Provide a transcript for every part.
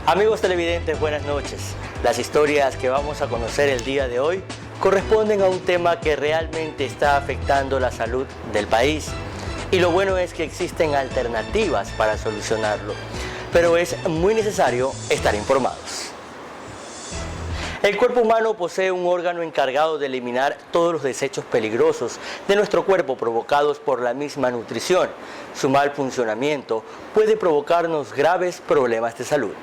Amigos televidentes, buenas noches. Las historias que vamos a conocer el día de hoy corresponden a un tema que realmente está afectando la salud del país. Y lo bueno es que existen alternativas para solucionarlo, pero es muy necesario estar informados. El cuerpo humano posee un órgano encargado de eliminar todos los desechos peligrosos de nuestro cuerpo provocados por la misma nutrición. Su mal funcionamiento puede provocarnos graves problemas de salud.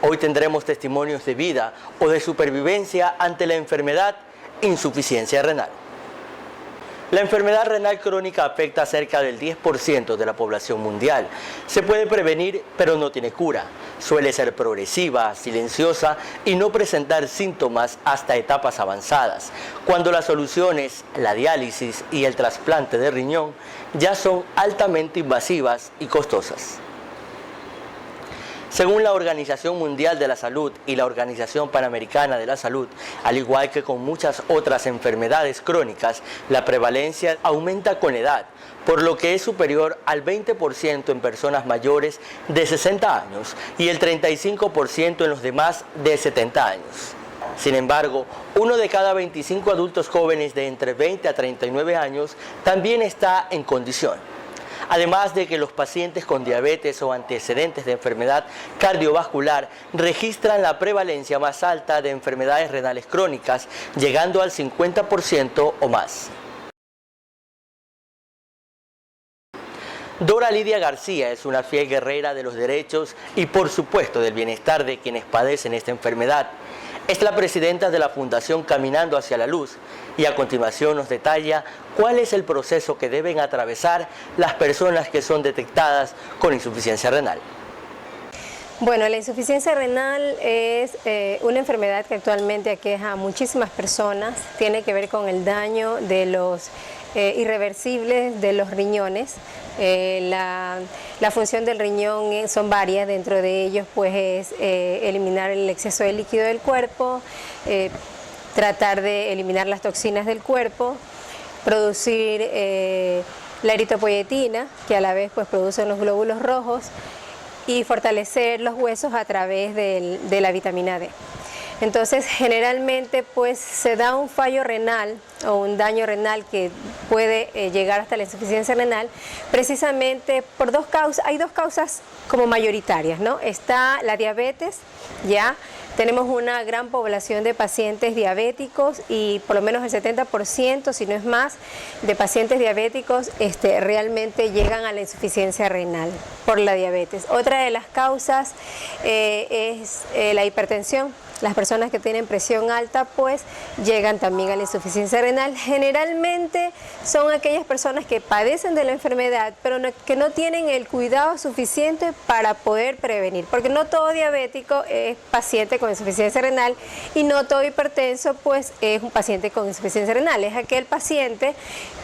Hoy tendremos testimonios de vida o de supervivencia ante la enfermedad insuficiencia renal. La enfermedad renal crónica afecta a cerca del 10% de la población mundial. Se puede prevenir, pero no tiene cura. Suele ser progresiva, silenciosa y no presentar síntomas hasta etapas avanzadas, cuando las soluciones, la diálisis y el trasplante de riñón ya son altamente invasivas y costosas. Según la Organización Mundial de la Salud y la Organización Panamericana de la Salud, al igual que con muchas otras enfermedades crónicas, la prevalencia aumenta con edad, por lo que es superior al 20% en personas mayores de 60 años y el 35% en los demás de 70 años. Sin embargo, 1 de cada 25 adultos jóvenes de entre 20 a 39 años también está en condición. Además de que los pacientes con diabetes o antecedentes de enfermedad cardiovascular registran la prevalencia más alta de enfermedades renales crónicas, llegando al 50% o más. Dora Lidia García es una fiel guerrera de los derechos y por supuesto del bienestar de quienes padecen esta enfermedad. Es la presidenta de la Fundación Caminando hacia la Luz y a continuación nos detalla cuál es el proceso que deben atravesar las personas que son detectadas con insuficiencia renal. Bueno, la insuficiencia renal es una enfermedad que actualmente aqueja a muchísimas personas. Tiene que ver con el daño de los irreversibles de los riñones. La función del riñón son varias, dentro de ellos pues es eliminar el exceso de líquido del cuerpo, tratar de eliminar las toxinas del cuerpo, producir la eritropoyetina, que a la vez pues producen los glóbulos rojos, y fortalecer los huesos a través de la vitamina D. Entonces, generalmente pues se da un fallo renal o un daño renal que puede llegar hasta la insuficiencia renal, precisamente por dos causas. Hay dos causas como mayoritarias, ¿no? Está la diabetes, ya. Tenemos una gran población de pacientes diabéticos y por lo menos el 70%, si no es más, de pacientes diabéticos realmente llegan a la insuficiencia renal por la diabetes. Otra de las causas es la hipertensión. Las personas que tienen presión alta pues llegan también a la insuficiencia renal. Generalmente son aquellas personas que padecen de la enfermedad pero que no tienen el cuidado suficiente para poder prevenir, porque no todo diabético es paciente con insuficiencia renal y no todo hipertenso pues es un paciente con insuficiencia renal. Es aquel paciente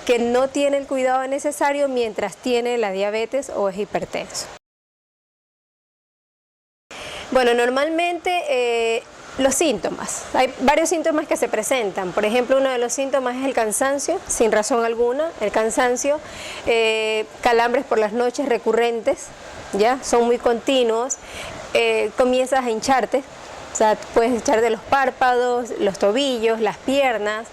que no tiene el cuidado necesario mientras tiene la diabetes o es hipertenso. Bueno, normalmente los síntomas, hay varios síntomas que se presentan. Por ejemplo, uno de los síntomas es el cansancio, sin razón alguna. El cansancio, calambres por las noches recurrentes, ya son muy continuos. Comienzas a hincharte, o sea, puedes hinchar de los párpados, los tobillos, las piernas.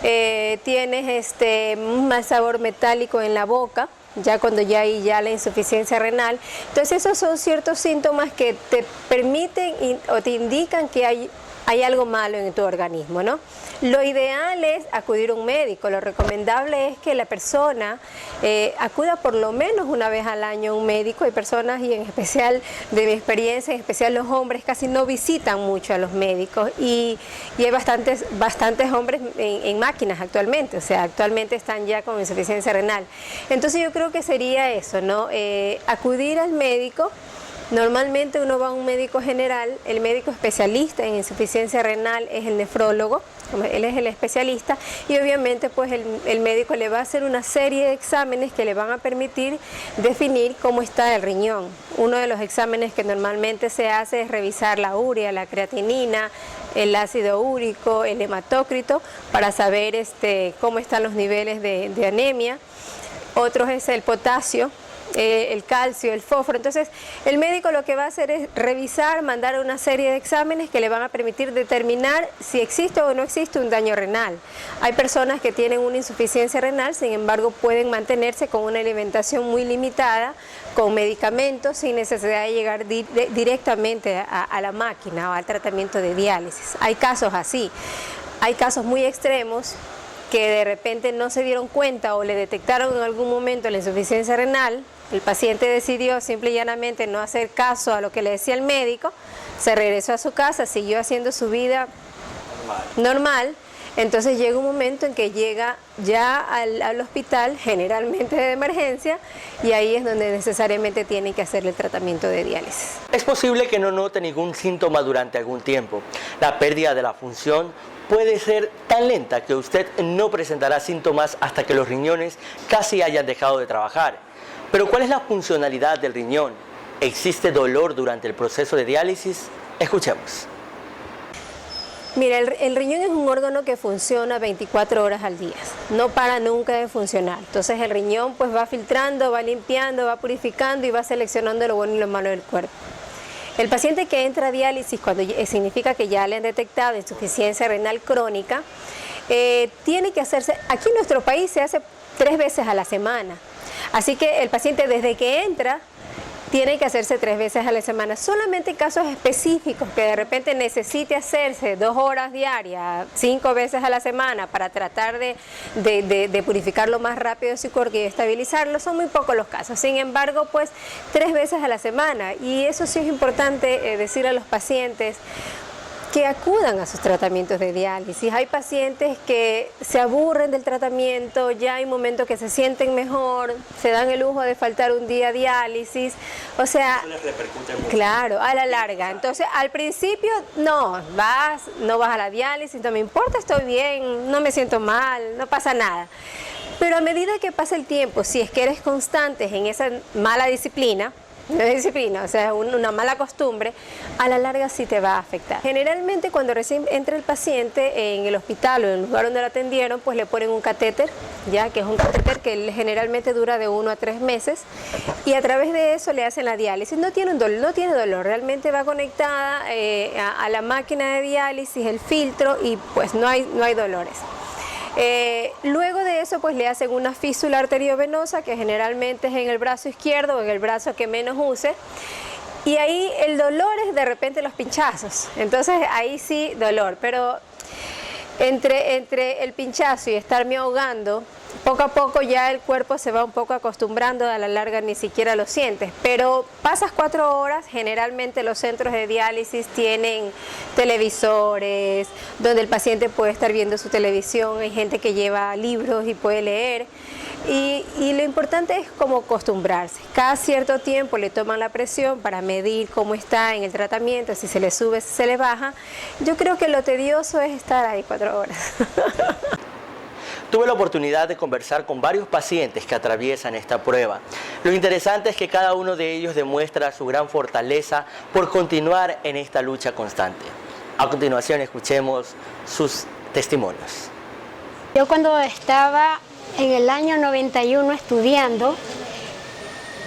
Tienes un mal sabor metálico en la boca, ya cuando ya hay la insuficiencia renal. Entonces esos son ciertos síntomas que te permiten o te indican que hay algo malo en tu organismo, ¿no? Lo ideal es acudir a un médico. Lo recomendable es que la persona acuda por lo menos una vez al año a un médico. Hay personas, y en especial de mi experiencia, en especial los hombres, casi no visitan mucho a los médicos y hay bastantes hombres en máquinas actualmente, o sea, actualmente están ya con insuficiencia renal. Entonces yo creo que sería eso, ¿no? Acudir al médico. Normalmente uno va a un médico general. El médico especialista en insuficiencia renal es el nefrólogo, él es el especialista, y obviamente pues el médico le va a hacer una serie de exámenes que le van a permitir definir cómo está el riñón. Uno de los exámenes que normalmente se hace es revisar la urea, la creatinina, el ácido úrico, el hematócrito, para saber cómo están los niveles de anemia. Otros es el potasio, el calcio, el fósforo. Entonces, el médico lo que va a hacer es revisar, mandar una serie de exámenes que le van a permitir determinar si existe o no existe un daño renal. Hay personas que tienen una insuficiencia renal, sin embargo, pueden mantenerse con una alimentación muy limitada, con medicamentos, sin necesidad de llegar directamente a la máquina o al tratamiento de diálisis. Hay casos así. Hay casos muy extremos que de repente no se dieron cuenta o le detectaron en algún momento la insuficiencia renal. El paciente decidió simple y llanamente no hacer caso a lo que le decía el médico, se regresó a su casa, siguió haciendo su vida normal. Entonces llega un momento en que llega ya al hospital, generalmente de emergencia, y ahí es donde necesariamente tienen que hacerle el tratamiento de diálisis. Es posible que no note ningún síntoma durante algún tiempo. La pérdida de la función puede ser tan lenta que usted no presentará síntomas hasta que los riñones casi hayan dejado de trabajar. Pero ¿cuál es la funcionalidad del riñón? ¿Existe dolor durante el proceso de diálisis? Escuchemos. Mira, el riñón es un órgano que funciona 24 horas al día, no para nunca de funcionar. Entonces el riñón pues va filtrando, va limpiando, va purificando y va seleccionando lo bueno y lo malo del cuerpo. El paciente que entra a diálisis, cuando significa que ya le han detectado insuficiencia renal crónica, tiene que hacerse, aquí en nuestro país se hace 3 veces a la semana. Así que el paciente desde que entra tiene que hacerse 3 veces a la semana. Solamente en casos específicos que de repente necesite hacerse 2 horas diarias, 5 veces a la semana para tratar de purificarlo más rápido de su cuerpo y estabilizarlo, son muy pocos los casos. Sin embargo, pues 3 veces a la semana. Y eso sí es importante decir a los pacientes que acudan a sus tratamientos de diálisis. Hay pacientes que se aburren del tratamiento, ya hay momentos que se sienten mejor, se dan el lujo de faltar un día a diálisis, o sea, eso les repercute mucho. Claro, a la larga. Entonces, al principio no vas a la diálisis, no me importa, estoy bien, no me siento mal, no pasa nada. Pero a medida que pasa el tiempo, si es que eres constante en esa mala disciplina, o sea, una mala costumbre, a la larga sí te va a afectar. Generalmente cuando recién entra el paciente en el hospital o en el lugar donde lo atendieron, pues le ponen un catéter, ya que es un catéter que generalmente dura de 1 a 3 meses, y a través de eso le hacen la diálisis. No tiene dolor, realmente va conectada a la máquina de diálisis, el filtro, y pues no hay dolores. Luego de eso pues le hacen una fístula arteriovenosa que generalmente es en el brazo izquierdo o en el brazo que menos use, y ahí el dolor es de repente los pinchazos, entonces ahí sí dolor, pero entre el pinchazo y estarme ahogando, poco a poco ya el cuerpo se va un poco acostumbrando, a la larga ni siquiera lo sientes, pero pasas 4 horas, generalmente los centros de diálisis tienen televisores, donde el paciente puede estar viendo su televisión, hay gente que lleva libros y puede leer, y lo importante es como acostumbrarse. Cada cierto tiempo le toman la presión para medir cómo está en el tratamiento, si se le sube, si se le baja. Yo creo que lo tedioso es estar ahí 4 horas. Tuve la oportunidad de conversar con varios pacientes que atraviesan esta prueba. Lo interesante es que cada uno de ellos demuestra su gran fortaleza por continuar en esta lucha constante. A continuación escuchemos sus testimonios. Yo cuando estaba en el año 91 estudiando,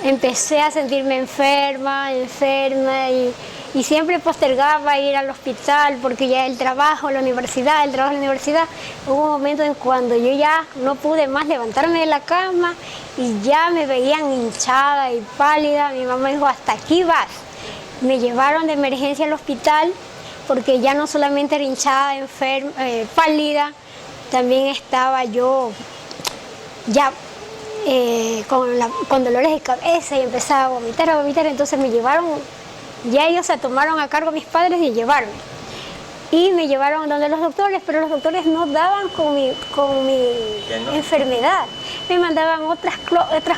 empecé a sentirme enferma y siempre postergaba ir al hospital porque ya el trabajo, la universidad. Hubo un momento en cuando yo ya no pude más levantarme de la cama y ya me veían hinchada y pálida. Mi mamá dijo, hasta aquí vas. Me llevaron de emergencia al hospital porque ya no solamente era hinchada, pálida, también estaba yo ya con dolores de cabeza y empezaba a vomitar, entonces me llevaron, ya ellos se tomaron a cargo mis padres de llevarme. Y me llevaron donde los doctores, pero los doctores no daban con mi enfermedad. Me mandaban otras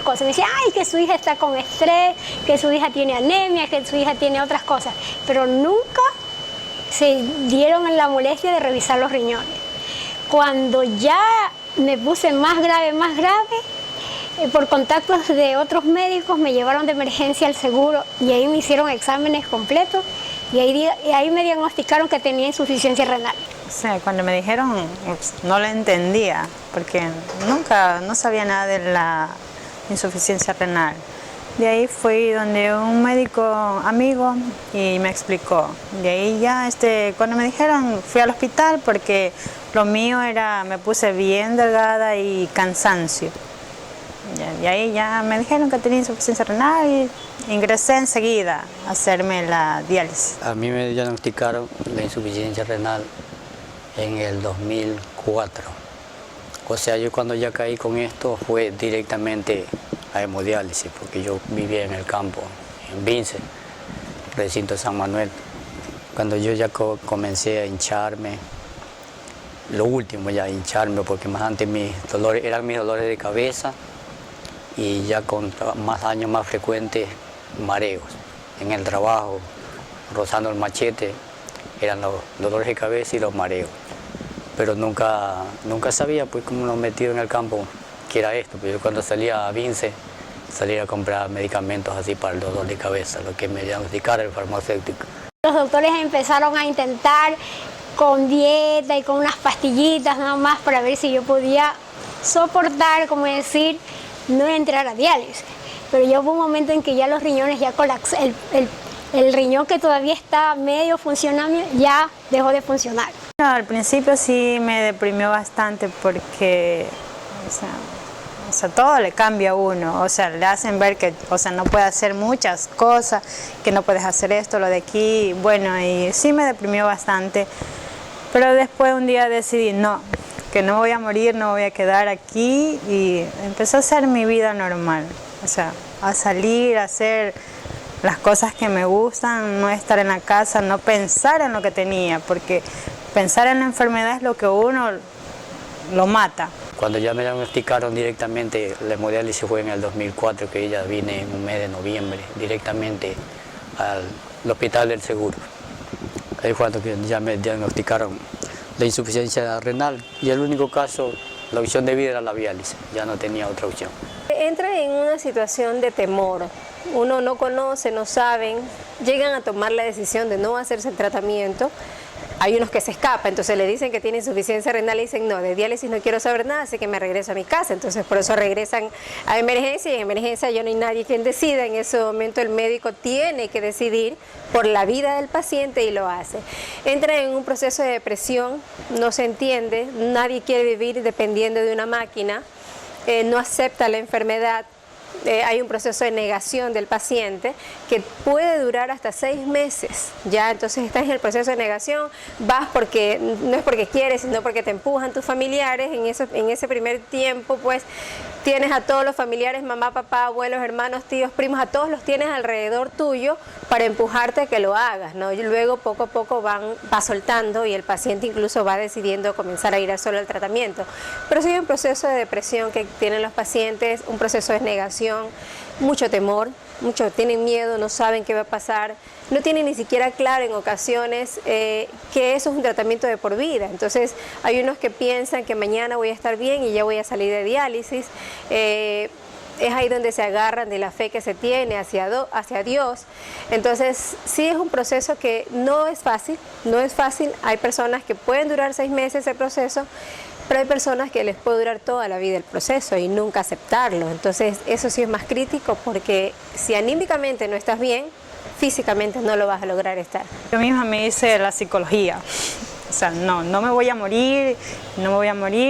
cosas. Me decían, ay, que su hija está con estrés, que su hija tiene anemia, que su hija tiene otras cosas. Pero nunca se dieron en la molestia de revisar los riñones. Cuando ya me puse más grave, por contactos de otros médicos me llevaron de emergencia al seguro y ahí me hicieron exámenes completos y ahí me diagnosticaron que tenía insuficiencia renal. Sí, cuando me dijeron no lo entendía porque no sabía nada de la insuficiencia renal. De ahí fui donde un médico amigo y me explicó. De ahí ya, cuando me dijeron, fui al hospital porque lo mío era, me puse bien delgada y cansancio. De ahí ya me dijeron que tenía insuficiencia renal y ingresé enseguida a hacerme la diálisis. A mí me diagnosticaron la insuficiencia renal en el 2004. O sea, yo cuando ya caí con esto fue directamente a hemodiálisis, porque yo vivía en el campo, en Vince, recinto San Manuel. Cuando yo ya comencé a hincharme, lo último ya hincharme, porque más antes eran mis dolores de cabeza y ya con más años más frecuentes, mareos. En el trabajo, rozando el machete, eran los dolores de cabeza y los mareos. Pero nunca sabía, pues, como nos metido en el campo, que era esto. Pues yo cuando salía a Vince, salía a comprar medicamentos así para el dolor de cabeza, lo que me diagnosticara el farmacéutico. Los doctores empezaron a intentar con dieta y con unas pastillitas nada más para ver si yo podía soportar, como decir, no entrar a diálisis. Pero ya hubo un momento en que ya los riñones ya colapsaron, el riñón que todavía está medio funcionando ya dejó de funcionar. Al principio sí me deprimió bastante porque, o sea, todo le cambia a uno, o sea, le hacen ver que, o sea, no puede hacer muchas cosas, que no puedes hacer esto, lo de aquí, bueno, y sí me deprimió bastante, pero después un día decidí, no, que no voy a morir, no voy a quedar aquí, y empecé a hacer mi vida normal, o sea, a salir, a hacer las cosas que me gustan, no estar en la casa, no pensar en lo que tenía, porque pensar en la enfermedad es lo que uno lo mata. Cuando ya me diagnosticaron directamente, la hemodiálisis fue en el 2004, que ya vine en un mes de noviembre, directamente al Hospital del Seguro. Ahí fue cuando ya me diagnosticaron la insuficiencia renal y el único caso, la opción de vida era la diálisis, ya no tenía otra opción. Entra en una situación de temor, uno no conoce, no saben, llegan a tomar la decisión de no hacerse el tratamiento. Hay unos que se escapan, entonces le dicen que tiene insuficiencia renal y dicen, no, de diálisis no quiero saber nada, así que me regreso a mi casa. Entonces por eso regresan a emergencia y en emergencia ya no hay nadie quien decida. En ese momento el médico tiene que decidir por la vida del paciente y lo hace. Entra en un proceso de depresión, no se entiende, nadie quiere vivir dependiendo de una máquina, no acepta la enfermedad. Hay un proceso de negación del paciente que puede durar hasta 6 meses. Ya, entonces estás en el proceso de negación, vas porque no es porque quieres, sino porque te empujan tus familiares. En ese primer tiempo, pues, tienes a todos los familiares, mamá, papá, abuelos, hermanos, tíos, primos, a todos los tienes alrededor tuyo para empujarte a que lo hagas, ¿no? Y luego poco a poco va soltando y el paciente incluso va decidiendo comenzar a ir a solo al tratamiento. Pero sí hay un proceso de depresión que tienen los pacientes, un proceso de negación, mucho temor, tienen miedo, no saben qué va a pasar, no tienen ni siquiera claro en ocasiones que eso es un tratamiento de por vida. Entonces hay unos que piensan que mañana voy a estar bien y ya voy a salir de diálisis. Es ahí donde se agarran de la fe que se tiene hacia Dios. Entonces sí es un proceso que no es fácil, hay personas que pueden durar 6 meses el proceso, pero hay personas que les puede durar toda la vida el proceso y nunca aceptarlo. Entonces eso sí es más crítico, porque si anímicamente no estás bien, físicamente no lo vas a lograr estar. Yo misma me hice la psicología, o sea, no me voy a morir,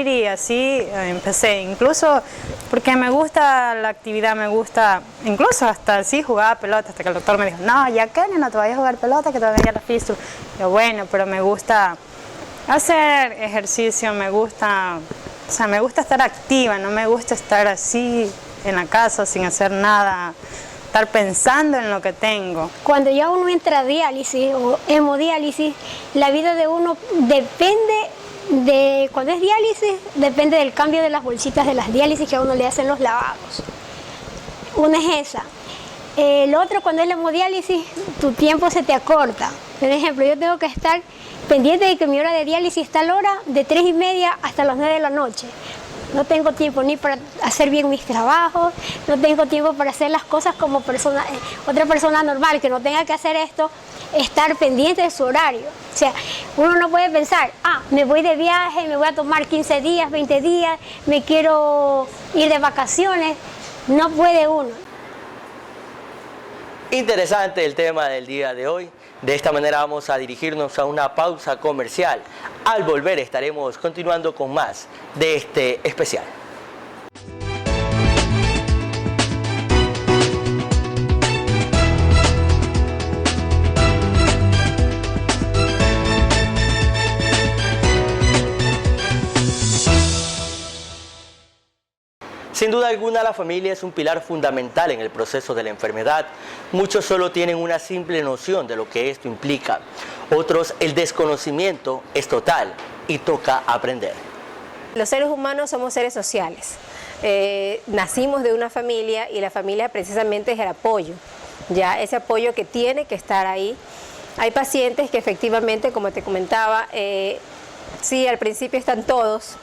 y así empecé, incluso porque me gusta la actividad, me gusta, incluso hasta así jugaba pelota, hasta que el doctor me dijo, no, ya Kenia, no te vayas a jugar pelota, que te va a venir la fístula. Yo, bueno, pero me gusta hacer ejercicio, me gusta estar activa, no me gusta estar así en la casa sin hacer nada, estar pensando en lo que tengo. Cuando ya uno entra a diálisis o hemodiálisis, la vida de uno cuando es diálisis, depende del cambio de las bolsitas de las diálisis que a uno le hacen los lavados. Una es esa. El otro, cuando es la hemodiálisis, tu tiempo se te acorta. Por ejemplo, yo tengo que estar pendiente de que mi hora de diálisis está a la hora de 3:30 hasta las 9 de la noche. No tengo tiempo ni para hacer bien mis trabajos, no tengo tiempo para hacer las cosas como otra persona normal que no tenga que hacer esto, estar pendiente de su horario. O sea, uno no puede pensar, me voy de viaje, me voy a tomar 15 días, 20 días, me quiero ir de vacaciones. No puede uno. Interesante el tema del día de hoy. De esta manera vamos a dirigirnos a una pausa comercial. Al volver estaremos continuando con más de este especial. Sin duda alguna, la familia es un pilar fundamental en el proceso de la enfermedad. Muchos solo tienen una simple noción de lo que esto implica. Otros, el desconocimiento es total y toca aprender. Los seres humanos somos seres sociales. Nacimos de una familia y la familia precisamente es el apoyo. Ya ese apoyo que tiene que estar ahí. Hay pacientes que efectivamente, como te comentaba, sí, al principio están todos.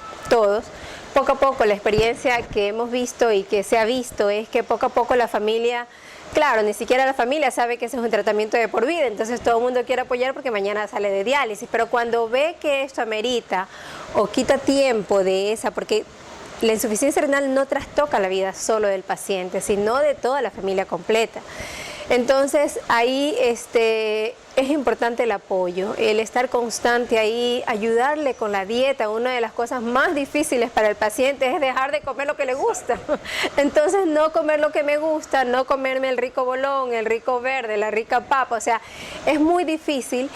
Poco a poco la experiencia que hemos visto y que se ha visto es que poco a poco la familia, claro, ni siquiera la familia sabe que ese es un tratamiento de por vida, entonces todo el mundo quiere apoyar porque mañana sale de diálisis, pero cuando ve que esto amerita o quita tiempo de esa, porque la insuficiencia renal no trastoca la vida solo del paciente, sino de toda la familia completa. Entonces ahí es importante el apoyo, el estar constante ahí, ayudarle con la dieta. Una de las cosas más difíciles para el paciente es dejar de comer lo que le gusta. Entonces no comer lo que me gusta, no comerme el rico bolón, el rico verde, la rica papa, o sea, es muy difícil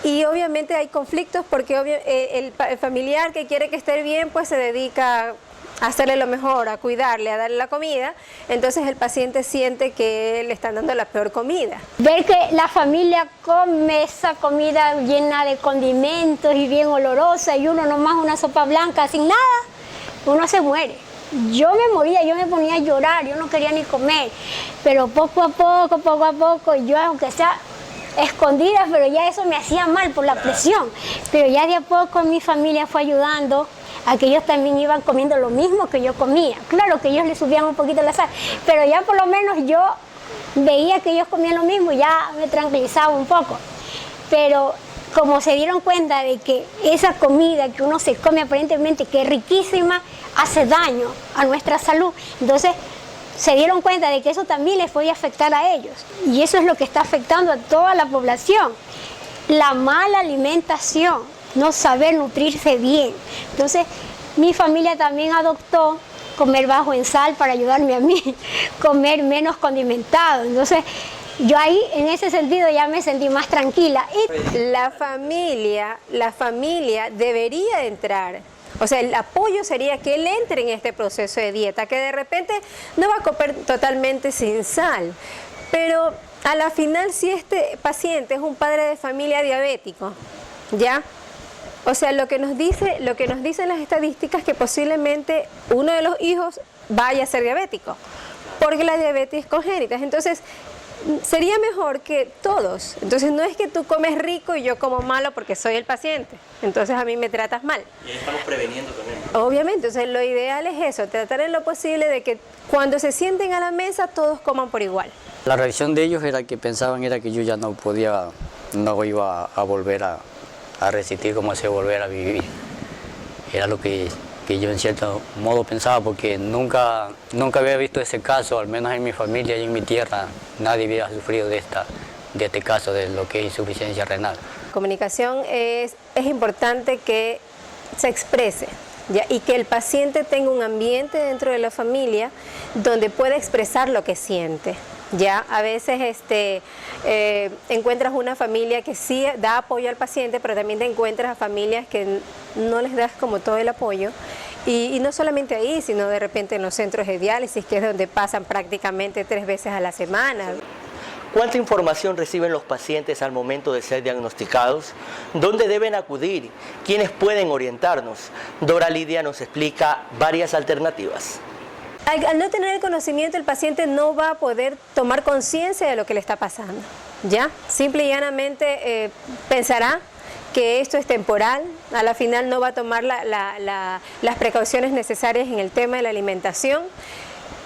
y obviamente hay conflictos porque el familiar que quiere que esté bien pues se dedica a hacerle lo mejor, a cuidarle, a darle la comida, entonces el paciente siente que le están dando la peor comida. Ver que la familia come esa comida llena de condimentos y bien olorosa y uno nomás una sopa blanca sin nada, uno se muere. Yo me moría, yo me ponía a llorar, yo no quería ni comer, pero poco a poco, yo aunque sea escondida, pero ya eso me hacía mal por la presión, pero ya de a poco mi familia fue ayudando a que ellos también iban comiendo lo mismo que yo comía. Claro que ellos le subían un poquito la sal, pero ya por lo menos yo veía que ellos comían lo mismo y ya me tranquilizaba un poco. Pero como se dieron cuenta de que esa comida que uno se come aparentemente que es riquísima, hace daño a nuestra salud, entonces se dieron cuenta de que eso también les podía afectar a ellos. Y eso es lo que está afectando a toda la población. La mala alimentación, no saber nutrirse bien. Entonces, mi familia también adoptó comer bajo en sal para ayudarme a mí, comer menos condimentado. Entonces, yo ahí, en ese sentido, ya me sentí más tranquila. La familia debería entrar. O sea, el apoyo sería que él entre en este proceso de dieta, que de repente no va a comer totalmente sin sal, pero a la final si este paciente es un padre de familia diabético, ¿ya? O sea, lo que nos dicen las estadísticas que posiblemente uno de los hijos vaya a ser diabético, porque la diabetes es congénita. Entonces, sería mejor que todos. Entonces, no es que tú comes rico y yo como malo porque soy el paciente. Entonces, a mí me tratas mal. Y ahí estamos preveniendo también. Obviamente, entonces lo ideal es eso, tratar en lo posible de que cuando se sienten a la mesa todos coman por igual. La reacción de ellos era que pensaban que yo ya no iba a volver a resistir como se volver a vivir. Era lo que yo en cierto modo pensaba, porque nunca había visto ese caso, al menos en mi familia y en mi tierra, nadie había sufrido de este caso de lo que es insuficiencia renal. Comunicación es importante que se exprese, ¿ya? Y que el paciente tenga un ambiente dentro de la familia donde pueda expresar lo que siente. Ya a veces encuentras una familia que sí da apoyo al paciente, pero también te encuentras a familias que no les das como todo el apoyo. Y no solamente ahí, sino de repente en los centros de diálisis, que es donde pasan prácticamente 3 veces a la semana. ¿Cuánta información reciben los pacientes al momento de ser diagnosticados? ¿Dónde deben acudir? ¿Quiénes pueden orientarnos? Dora Lidia nos explica varias alternativas. Al no tener el conocimiento, el paciente no va a poder tomar conciencia de lo que le está pasando, ¿ya? Simple y llanamente pensará que esto es temporal, a la final no va a tomar las precauciones necesarias en el tema de la alimentación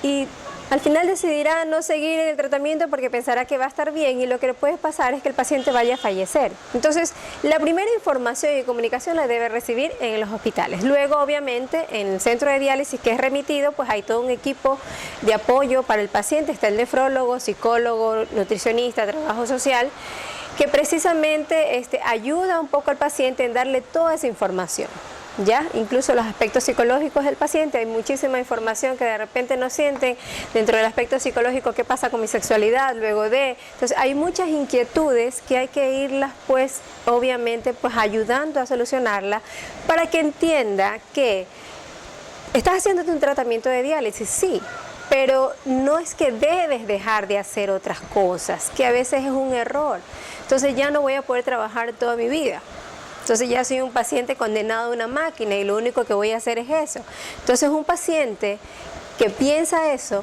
y Al final decidirá no seguir en el tratamiento porque pensará que va a estar bien y lo que le puede pasar es que el paciente vaya a fallecer. Entonces, la primera información y comunicación la debe recibir en los hospitales. Luego, obviamente, en el centro de diálisis que es remitido, pues hay todo un equipo de apoyo para el paciente. Está el nefrólogo, psicólogo, nutricionista, trabajo social, que precisamente ayuda un poco al paciente en darle toda esa información. Ya, incluso los aspectos psicológicos del paciente, hay muchísima información que de repente no sienten dentro del aspecto psicológico, qué pasa con mi sexualidad, luego de, entonces hay muchas inquietudes que hay que irlas pues obviamente pues ayudando a solucionarla para que entienda que estás haciéndote un tratamiento de diálisis, sí, pero no es que debes dejar de hacer otras cosas, que a veces es un error, entonces ya no voy a poder trabajar toda mi vida. Entonces ya soy un paciente condenado a una máquina y lo único que voy a hacer es eso. Entonces un paciente que piensa eso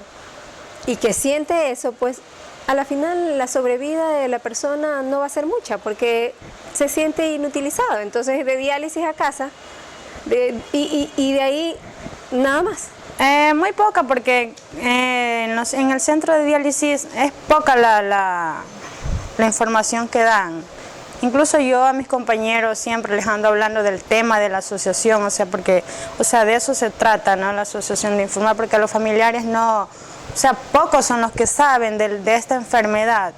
y que siente eso, pues a la final la sobrevida de la persona no va a ser mucha porque se siente inutilizado. Entonces de diálisis a casa y de ahí nada más. Muy poca porque en el centro de diálisis es poca la información que dan. Incluso yo a mis compañeros siempre les ando hablando del tema de la asociación, o sea, porque, de eso se trata, ¿no? La asociación de informar, porque los familiares no, pocos son los que saben de esta enfermedad,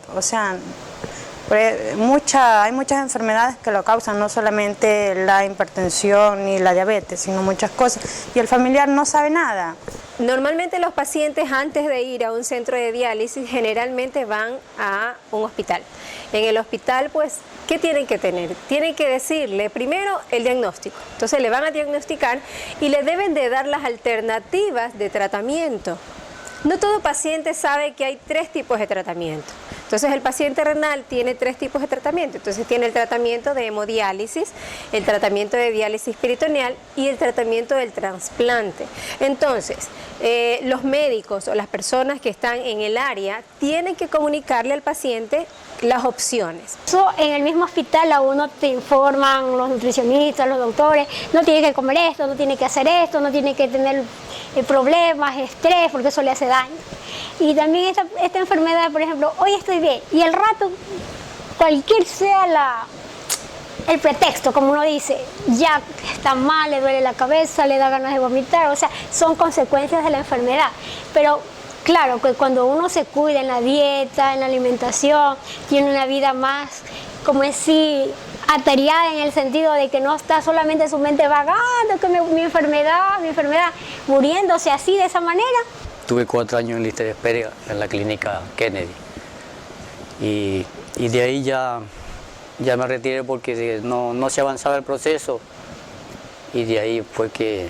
hay muchas enfermedades que lo causan, no solamente la hipertensión ni la diabetes, sino muchas cosas, y el familiar no sabe nada. Normalmente los pacientes antes de ir a un centro de diálisis generalmente van a un hospital. En el hospital, pues, ¿qué tienen que tener? Tienen que decirle primero el diagnóstico. Entonces le van a diagnosticar y le deben de dar las alternativas de tratamiento. No todo paciente sabe que hay 3 tipos de tratamiento. Entonces el paciente renal tiene 3 tipos de tratamiento. Entonces tiene el tratamiento de hemodiálisis, el tratamiento de diálisis peritoneal y el tratamiento del trasplante. Entonces los médicos o las personas que están en el área tienen que comunicarle al paciente las opciones. En el mismo hospital a uno te informan los nutricionistas, los doctores, no tiene que comer esto, no tiene que hacer esto, no tiene que tener problemas, estrés, porque eso le hace daño. Y también esta enfermedad, por ejemplo, hoy estoy bien y al rato, cualquier sea el pretexto, como uno dice, ya está mal, le duele la cabeza, le da ganas de vomitar, son consecuencias de la enfermedad. Pero claro, que cuando uno se cuida en la dieta, en la alimentación, tiene una vida más, como así, atareada en el sentido de que no está solamente su mente vagando, que mi enfermedad, muriéndose así, de esa manera. Tuve 4 años en lista de espera en la clínica Kennedy y de ahí ya me retiré porque no se avanzaba el proceso y de ahí fue que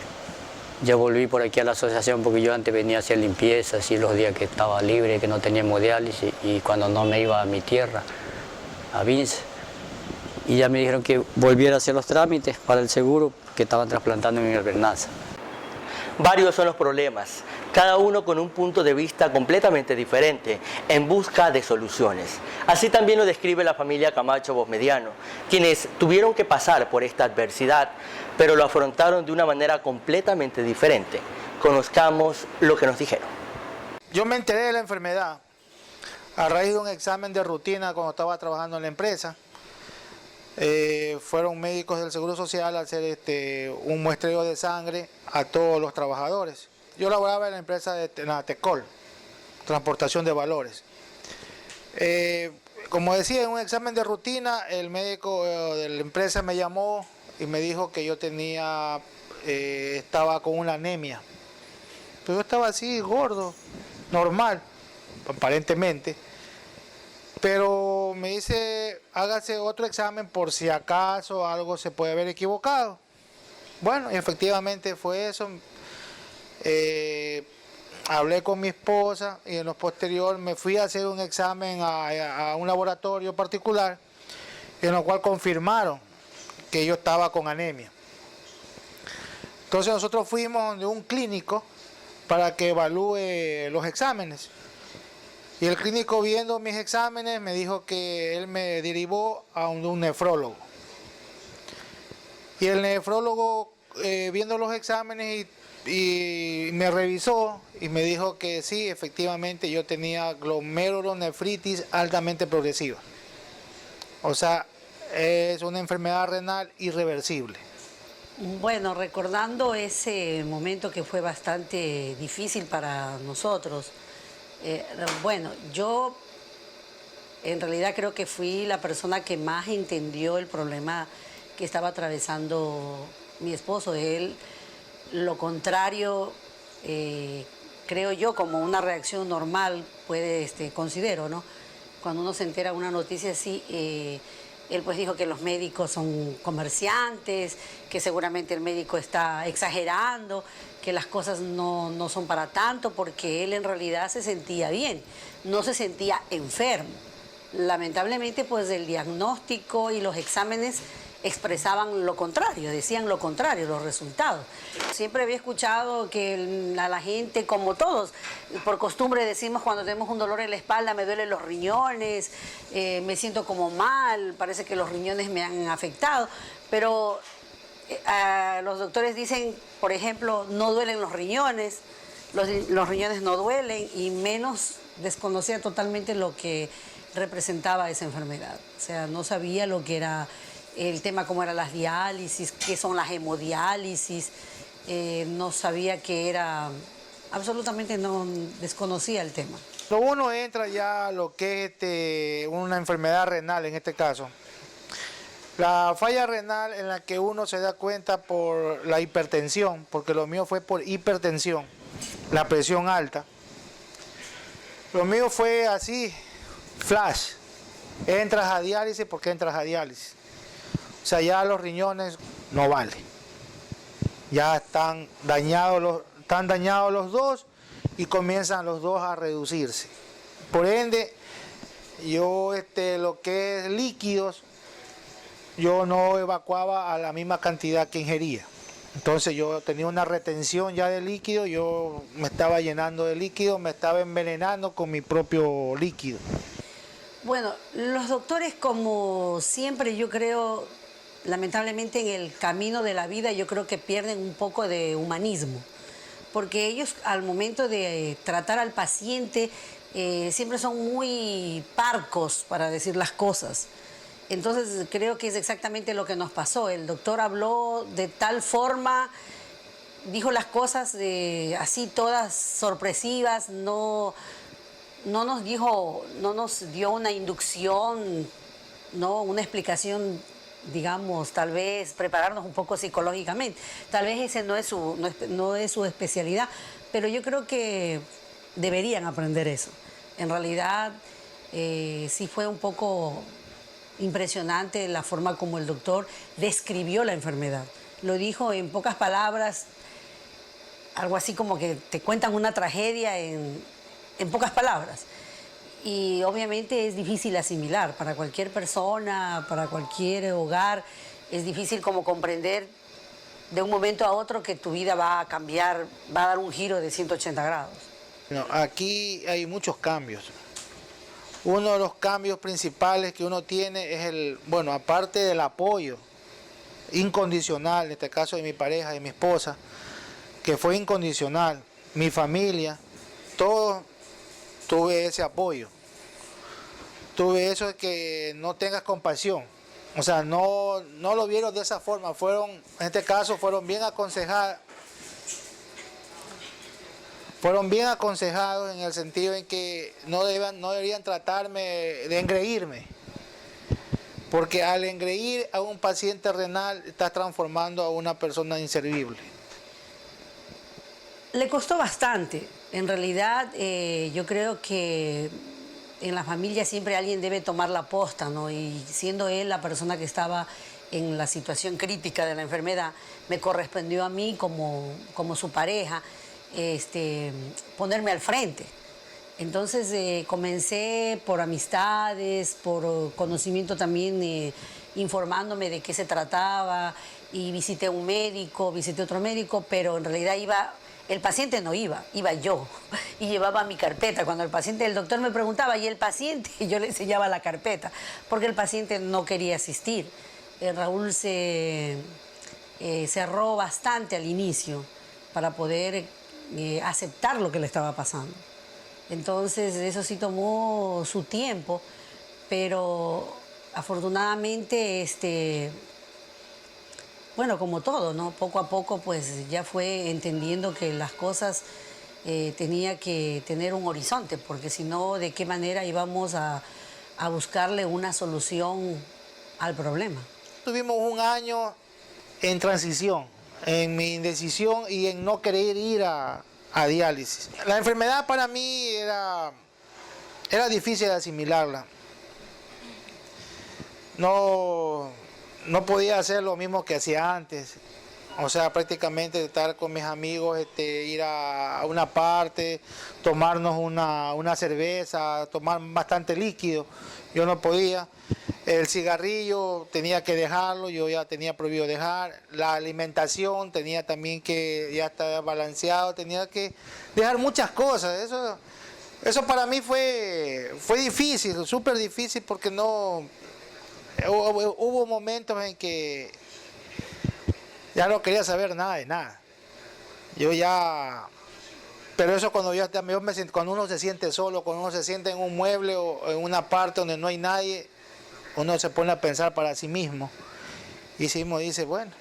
ya volví por aquí a la asociación porque yo antes venía a hacer limpiezas y los días que estaba libre, que no tenía hemodiálisis y cuando no me iba a mi tierra, a Vince, y ya me dijeron que volviera a hacer los trámites para el seguro que estaban trasplantando en Invernazza. Varios son los problemas, cada uno con un punto de vista completamente diferente, en busca de soluciones. Así también lo describe la familia Camacho Bosmediano, quienes tuvieron que pasar por esta adversidad, pero lo afrontaron de una manera completamente diferente. Conozcamos lo que nos dijeron. Yo me enteré de la enfermedad a raíz de un examen de rutina cuando estaba trabajando en la empresa. Fueron médicos del Seguro Social a hacer un muestreo de sangre a todos los trabajadores. Yo laboraba en la empresa de Tecol, transportación de valores. Como decía, en un examen de rutina, el médico de la empresa me llamó y me dijo que yo estaba con una anemia. Pero yo estaba así, gordo, normal, aparentemente. Pero me dice, hágase otro examen por si acaso algo se puede haber equivocado. Bueno, y efectivamente fue eso. Hablé con mi esposa y en lo posterior me fui a hacer un examen a un laboratorio particular, en lo cual confirmaron que yo estaba con anemia. Entonces nosotros fuimos de un clínico para que evalúe los exámenes. Y el clínico, viendo mis exámenes, me dijo que él me derivó a un nefrólogo. Y el nefrólogo, viendo los exámenes y y me revisó y me dijo que sí, efectivamente yo tenía glomerulonefritis altamente progresiva. O sea, es una enfermedad renal irreversible. Bueno, recordando ese momento que fue bastante difícil para nosotros, bueno, yo en realidad creo que fui la persona que más entendió el problema que estaba atravesando mi esposo. Él, lo contrario, creo yo, como una reacción normal, considero, ¿no? Cuando uno se entera de una noticia así, él pues dijo que los médicos son comerciantes, que seguramente el médico está exagerando, que las cosas no son para tanto, porque él en realidad se sentía bien, no se sentía enfermo. Lamentablemente, pues el diagnóstico y los exámenes expresaban lo contrario, decían lo contrario, los resultados. Siempre había escuchado que a la gente, como todos, por costumbre decimos cuando tenemos un dolor en la espalda, me duelen los riñones, me siento como mal, parece que los riñones me han afectado, pero los doctores dicen, por ejemplo, no duelen los riñones no duelen, y menos desconocía totalmente lo que representaba esa enfermedad. O sea, no sabía lo que era el tema, cómo eran las diálisis, qué son las hemodiálisis, no sabía qué era, absolutamente no desconocía el tema. Cuando uno entra ya a lo que es una enfermedad renal, en este caso, la falla renal en la que uno se da cuenta por la hipertensión, porque lo mío fue por hipertensión, la presión alta. Lo mío fue así, flash, entras a diálisis porque entras a diálisis. O sea, ya los riñones no valen. Ya están dañados los dos y comienzan los dos a reducirse. Por ende, yo lo que es líquidos, yo no evacuaba a la misma cantidad que ingería. Entonces yo tenía una retención ya de líquido, yo me estaba llenando de líquido, me estaba envenenando con mi propio líquido. Bueno, los doctores, como siempre, yo creo, lamentablemente en el camino de la vida, yo creo que pierden un poco de humanismo, porque ellos al momento de tratar al paciente siempre son muy parcos para decir las cosas. Entonces creo que es exactamente lo que nos pasó. El doctor habló de tal forma, dijo las cosas así todas sorpresivas, no nos dio una inducción, no una explicación, digamos, tal vez prepararnos un poco psicológicamente. Tal vez ese no es su especialidad, pero yo creo que deberían aprender eso. En realidad sí fue un poco impresionante la forma como el doctor describió la enfermedad. Lo dijo en pocas palabras, algo así como que te cuentan una tragedia en pocas palabras. Y obviamente es difícil asimilar para cualquier persona, para cualquier hogar. Es difícil como comprender de un momento a otro que tu vida va a cambiar, va a dar un giro de 180 grados. No, aquí hay muchos cambios. Uno de los cambios principales que uno tiene es aparte del apoyo incondicional, en este caso de mi pareja, de mi esposa, que fue incondicional, mi familia, todo, tuve ese apoyo. Tuve eso de que no tengas compasión. O sea, no lo vieron de esa forma. En este caso, fueron bien aconsejados. Fueron bien aconsejados en el sentido en que no deberían tratarme de engreírme. Porque al engreír a un paciente renal, estás transformando a una persona inservible. Le costó bastante. En realidad, yo creo que en la familia siempre alguien debe tomar la posta, ¿no? Y siendo él la persona que estaba en la situación crítica de la enfermedad, me correspondió a mí como su pareja ponerme al frente. Entonces comencé por amistades, por conocimiento también, informándome de qué se trataba, y visité un médico, visité otro médico, pero en realidad el paciente no iba yo, y llevaba mi carpeta. Cuando el doctor me preguntaba, ¿y el paciente? Yo le enseñaba la carpeta, porque el paciente no quería asistir. Raúl se cerró bastante al inicio, para poder aceptar lo que le estaba pasando. Entonces eso sí tomó su tiempo, pero afortunadamente, bueno, como todo, ¿no? Poco a poco pues ya fue entendiendo que las cosas tenía que tener un horizonte, porque si no, ¿de qué manera íbamos a buscarle una solución al problema? Tuvimos un año en transición, en mi indecisión y en no querer ir a diálisis. La enfermedad para mí era difícil de asimilarla. No podía hacer lo mismo que hacía antes. O sea, prácticamente estar con mis amigos, ir a una parte, tomarnos una cerveza, tomar bastante líquido. Yo no podía. El cigarrillo tenía que dejarlo, yo ya tenía prohibido dejar. La alimentación tenía también que ya estar balanceado, tenía que dejar muchas cosas. Eso para mí fue difícil, súper difícil, porque no hubo momentos en que ya no quería saber nada de nada. Pero eso cuando cuando uno se siente solo, cuando uno se siente en un mueble o en una parte donde no hay nadie, uno se pone a pensar para sí mismo. Y sí mismo dice, bueno,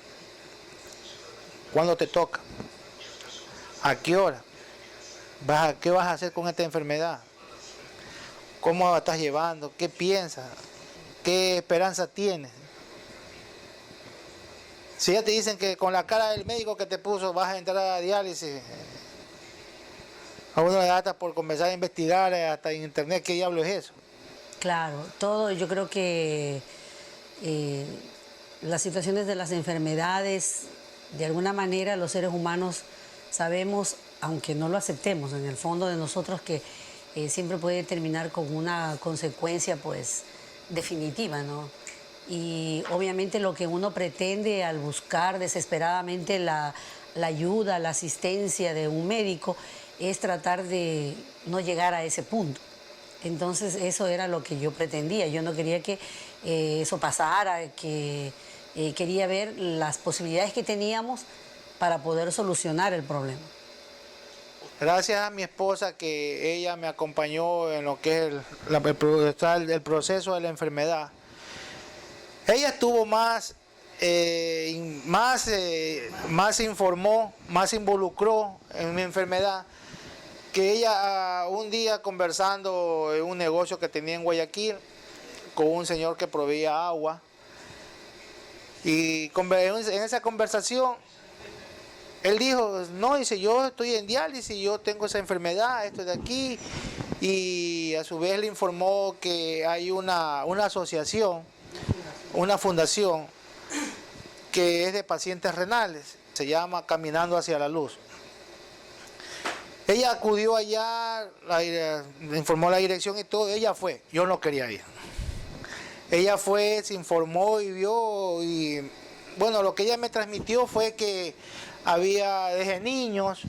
¿cuándo te toca? ¿A qué hora? ¿Qué vas a hacer con esta enfermedad? ¿Cómo la estás llevando? ¿Qué piensas? ¿Qué esperanza tienes? Si ya te dicen que con la cara del médico que te puso vas a entrar a diálisis, a uno le da hasta por comenzar a investigar hasta en internet qué diablo es eso. Claro, todo, yo creo que las situaciones de las enfermedades, de alguna manera los seres humanos sabemos, aunque no lo aceptemos en el fondo de nosotros, que siempre puede terminar con una consecuencia pues definitiva, ¿no? Y obviamente lo que uno pretende al buscar desesperadamente la ayuda, la asistencia de un médico, es tratar de no llegar a ese punto. Entonces eso era lo que yo pretendía. Yo no quería que eso pasara, que quería ver las posibilidades que teníamos para poder solucionar el problema. Gracias a mi esposa, que ella me acompañó en lo que es el proceso de la enfermedad. Ella estuvo más informó, más involucró en mi enfermedad, que ella un día conversando en un negocio que tenía en Guayaquil con un señor que proveía agua, y en esa conversación él dijo, no, dice, yo estoy en diálisis, yo tengo esa enfermedad, esto de aquí, y a su vez le informó que hay una asociación, una fundación que es de pacientes renales, se llama Caminando hacia la Luz. Ella acudió allá, le informó la dirección y todo, ella fue, yo no quería ir. Ella fue, se informó y vio, y bueno, lo que ella me transmitió fue que había desde niños,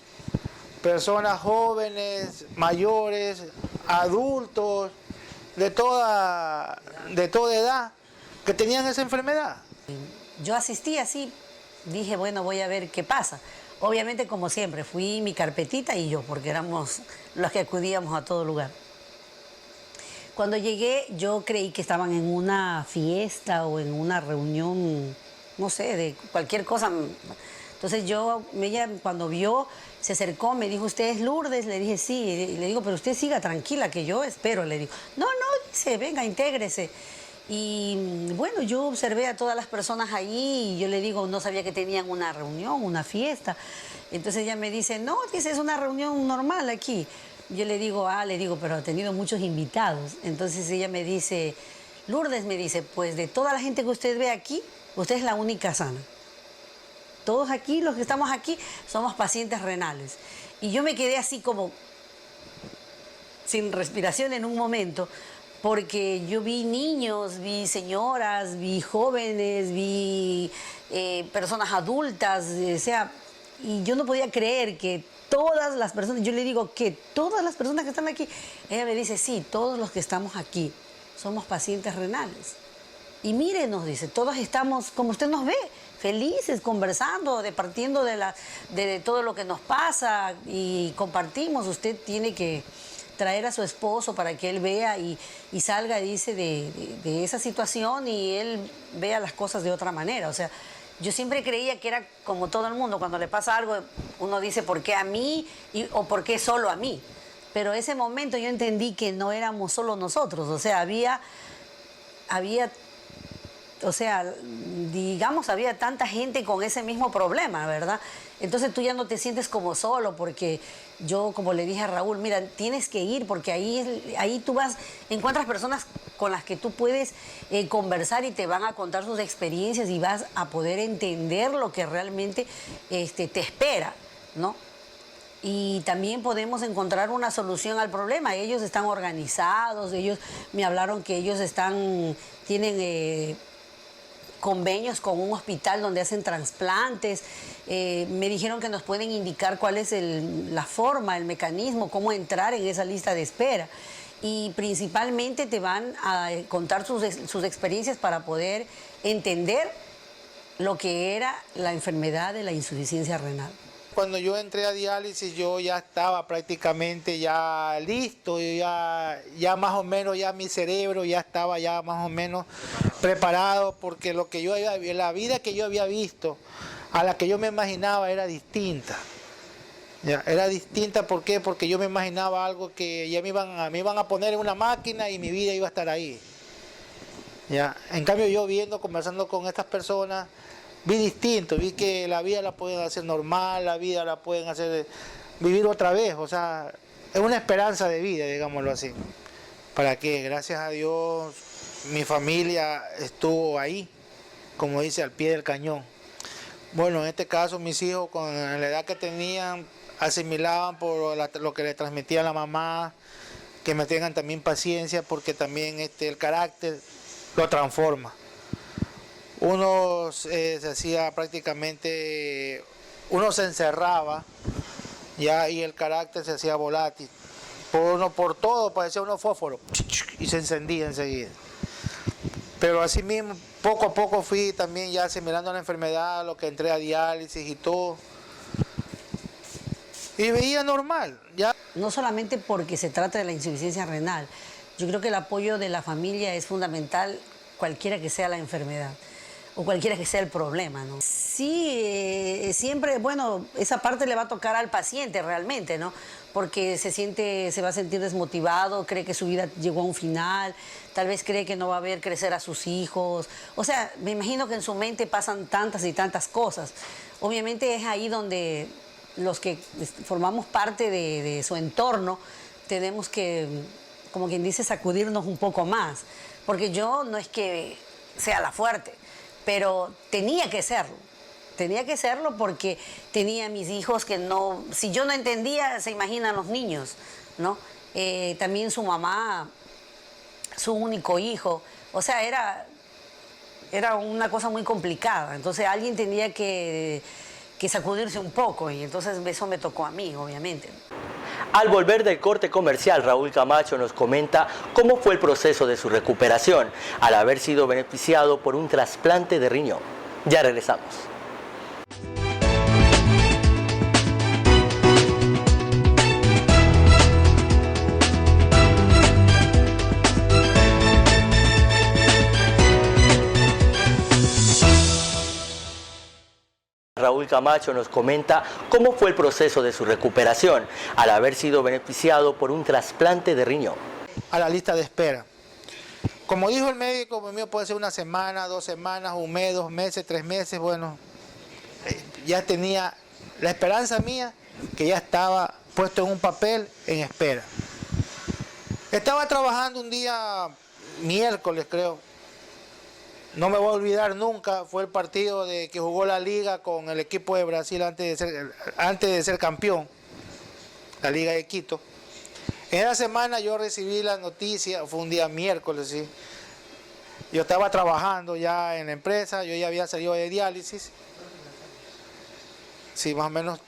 personas jóvenes, mayores, adultos, de toda edad, que tenían esa enfermedad. Yo asistí así, dije, bueno, voy a ver qué pasa. Obviamente, como siempre, fui mi carpetita y yo, porque éramos los que acudíamos a todo lugar. Cuando llegué, yo creí que estaban en una fiesta o en una reunión, no sé, de cualquier cosa. Entonces ella cuando vio, se acercó, me dijo, ¿usted es Lourdes? Le dije, sí. Y le digo, pero usted siga tranquila, que yo espero. Le digo, no, dice, venga, intégrese. Y bueno, yo observé a todas las personas ahí y yo le digo, no sabía que tenían una reunión, una fiesta. Entonces ella me dice, no, dice, es una reunión normal aquí. Yo le digo, pero ha tenido muchos invitados. Entonces ella me dice, Lourdes, me dice, pues de toda la gente que usted ve aquí, usted es la única sana. Todos aquí, los que estamos aquí, somos pacientes renales. Y yo me quedé así como sin respiración en un momento, porque yo vi niños, vi señoras, vi jóvenes, vi personas adultas, o sea, y yo no podía creer que todas las personas, yo le digo que todas las personas que están aquí, ella me dice, sí, todos los que estamos aquí somos pacientes renales. Y mírenos, dice, todos estamos, como usted nos ve, felices, conversando, partiendo de todo lo que nos pasa y compartimos. Usted tiene que traer a su esposo para que él vea y salga, dice, de esa situación y él vea las cosas de otra manera. O sea, yo siempre creía que era como todo el mundo, cuando le pasa algo, uno dice, ¿por qué a mí? O ¿por qué solo a mí? Pero ese momento yo entendí que no éramos solo nosotros, o sea, había, o sea, digamos, había tanta gente con ese mismo problema, ¿verdad? Entonces tú ya no te sientes como solo, porque yo, como le dije a Raúl, mira, tienes que ir, porque ahí tú encuentras personas con las que tú puedes conversar y te van a contar sus experiencias y vas a poder entender lo que realmente te espera, ¿no? Y también podemos encontrar una solución al problema. Ellos están organizados, ellos me hablaron que ellos tienen convenios con un hospital donde hacen trasplantes. Me dijeron que nos pueden indicar cuál es la forma, el mecanismo, cómo entrar en esa lista de espera. Y principalmente te van a contar sus experiencias para poder entender lo que era la enfermedad de la insuficiencia renal. Cuando yo entré a diálisis yo ya estaba prácticamente ya listo, ya más o menos ya mi cerebro ya estaba ya más o menos preparado, porque la vida que yo había visto a la que yo me imaginaba era distinta. Ya, era distinta, ¿por qué? Porque yo me imaginaba algo que ya me iban a poner en una máquina y mi vida iba a estar ahí. Ya, en cambio yo conversando con estas personas, vi distinto, vi que la vida la pueden hacer normal, la vida la pueden hacer vivir otra vez, o sea, es una esperanza de vida, digámoslo así. ¿Para qué? Gracias a Dios mi familia estuvo ahí, como dice, al pie del cañón. Bueno, en este caso mis hijos con la edad que tenían asimilaban por lo que le transmitía la mamá, que me tengan también paciencia, porque también el carácter lo transforma. Uno se hacía prácticamente, uno se encerraba ya y el carácter se hacía volátil. Por todo parecía uno fósforo y se encendía enseguida. Pero así mismo, poco a poco fui también ya asimilando la enfermedad, lo que entré a diálisis y todo. Y veía normal, ya. No solamente porque se trata de la insuficiencia renal, yo creo que el apoyo de la familia es fundamental, cualquiera que sea la enfermedad o cualquiera que sea el problema, ¿no? Sí, siempre, bueno, esa parte le va a tocar al paciente realmente, ¿no? Porque se va a sentir desmotivado, cree que su vida llegó a un final, tal vez cree que no va a ver crecer a sus hijos. O sea, me imagino que en su mente pasan tantas y tantas cosas. Obviamente es ahí donde los que formamos parte de su entorno tenemos que, como quien dice, sacudirnos un poco más. Porque yo no es que sea la fuerte, pero tenía que serlo. Tenía que serlo porque tenía mis hijos que no... Si yo no entendía, se imaginan los niños, ¿no? También su mamá, su único hijo. O sea, era una cosa muy complicada. Entonces alguien tenía que sacudirse un poco y entonces eso me tocó a mí, obviamente. Al volver del corte comercial, Raúl Camacho nos comenta cómo fue el proceso de su recuperación al haber sido beneficiado por un trasplante de riñón. Ya regresamos. Raúl Camacho nos comenta cómo fue el proceso de su recuperación al haber sido beneficiado por un trasplante de riñón. A la lista de espera. Como dijo el médico, mío puede ser una semana, 2 semanas, 1 mes, 2 meses, 3 meses, bueno, ya tenía la esperanza mía que ya estaba puesto en un papel en espera. Estaba trabajando un día, miércoles creo, no me voy a olvidar nunca, fue el partido que jugó la liga con el equipo de Brasil antes de ser campeón, la Liga de Quito. En esa semana yo recibí la noticia, fue un día miércoles, ¿sí? Yo estaba trabajando ya en la empresa, yo ya había salido de diálisis, sí, más o menos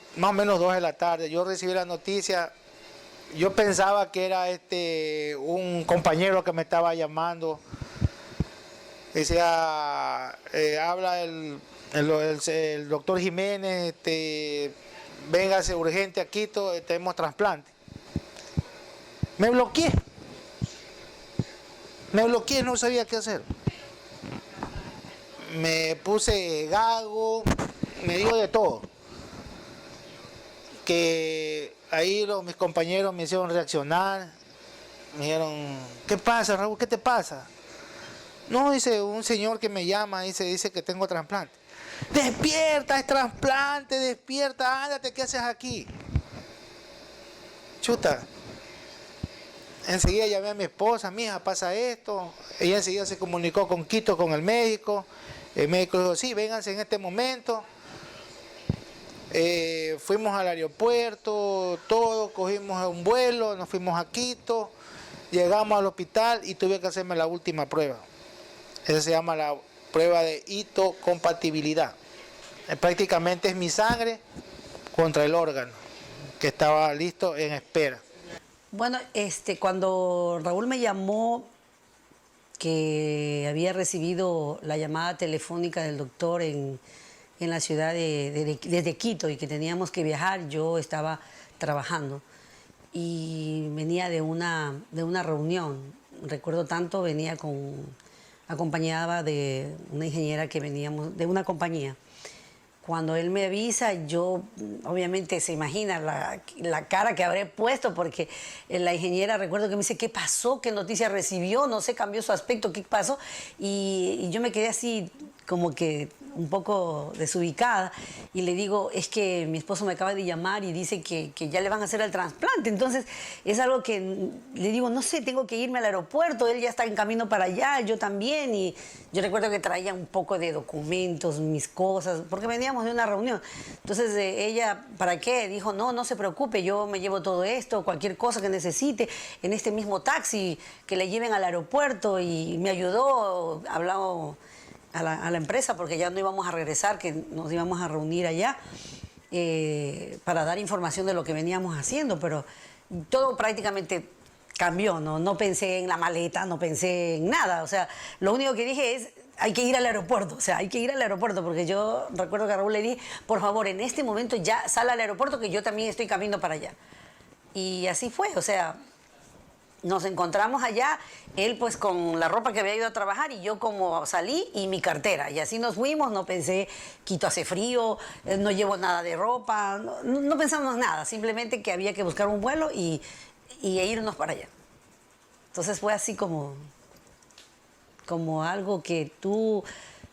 2 de la tarde, yo recibí la noticia, yo pensaba que era un compañero que me estaba llamando, Decía, habla el doctor Jiménez, véngase urgente a Quito, tenemos trasplante. Me bloqueé, no sabía qué hacer. Me puse gago, me dijo de todo. Que ahí mis compañeros me hicieron reaccionar, me dijeron, ¿qué pasa, Raúl? ¿Qué te pasa? No, dice un señor que me llama, dice que tengo trasplante. Despierta, es trasplante, despierta, ándate, ¿qué haces aquí? Chuta. Enseguida llamé a mi esposa, mija, pasa esto. Ella enseguida se comunicó con Quito, con el médico. El médico dijo, sí, vénganse en este momento. Fuimos al aeropuerto, todo, cogimos un vuelo, nos fuimos a Quito, llegamos al hospital y tuve que hacerme la última prueba. Esa se llama la prueba de hitocompatibilidad. Prácticamente es mi sangre contra el órgano, que estaba listo en espera. Bueno, cuando Raúl me llamó, que había recibido la llamada telefónica del doctor en la ciudad desde Quito y que teníamos que viajar, yo estaba trabajando y venía de una reunión. Recuerdo tanto, acompañada de una ingeniera que veníamos de una compañía. Cuando él me avisa, yo obviamente se imagina la cara que habré puesto, porque la ingeniera, recuerdo que me dice, ¿qué pasó? ¿Qué noticia recibió? No sé, cambió su aspecto, ¿qué pasó? Y yo me quedé así como que un poco desubicada y le digo, es que mi esposo me acaba de llamar y dice que ya le van a hacer el trasplante. Entonces es algo que le digo, no sé, tengo que irme al aeropuerto, él ya está en camino para allá, yo también. Y yo recuerdo que traía un poco de documentos, mis cosas, porque veníamos de una reunión. Entonces ella, ¿para qué? Dijo, no se preocupe, yo me llevo todo esto, cualquier cosa que necesite, en este mismo taxi, que le lleven al aeropuerto. Y me ayudó, hablamos a la empresa, porque ya no íbamos a regresar, que nos íbamos a reunir allá para dar información de lo que veníamos haciendo, pero todo prácticamente cambió, no pensé en la maleta, no pensé en nada. O sea, lo único que dije es, hay que ir al aeropuerto, o sea, hay que ir al aeropuerto, porque yo recuerdo que a Raúl le dije, por favor, en este momento ya sal al aeropuerto, que yo también estoy camino para allá. Y así fue, o sea, nos encontramos allá, él pues con la ropa que había ido a trabajar y yo como salí y mi cartera. Y así nos fuimos, no pensé, Quito hace frío, no llevo nada de ropa, no pensamos nada, simplemente que había que buscar un vuelo e irnos para allá. Entonces fue así como algo que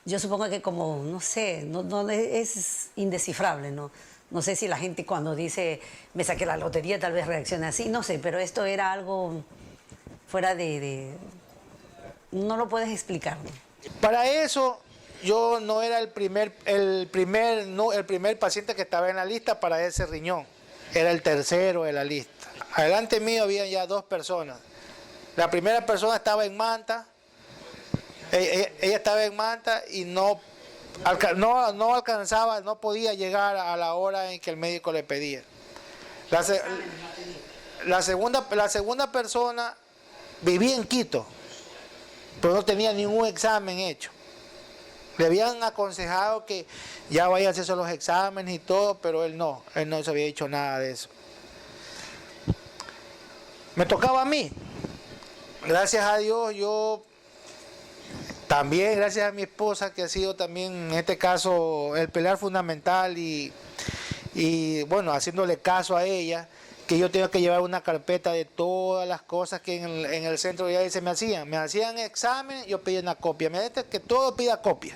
yo supongo que como, no sé, no es indescifrable, ¿no? No sé si la gente cuando dice, me saqué la lotería, tal vez reacciona así, no sé, pero esto era algo fuera no lo puedes explicar, ¿no? Para eso, yo no era el primer paciente que estaba en la lista para ese riñón. Era el tercero de la lista. Adelante mío había ya 2 personas. La primera persona estaba en Manta. Ella estaba en Manta y no alcanzaba, no podía llegar a la hora en que el médico le pedía. La segunda persona vivía en Quito, pero no tenía ningún examen hecho. Le habían aconsejado que ya vaya a hacerse los exámenes y todo, pero él no se había hecho nada de eso. Me tocaba a mí. Gracias a Dios, yo también, gracias a mi esposa, que ha sido también en este caso el pilar fundamental y bueno, haciéndole caso a ella, que yo tengo que llevar una carpeta de todas las cosas que en el centro ya se me hacían exámenes, yo pedía una copia, me decía que todo pida copia.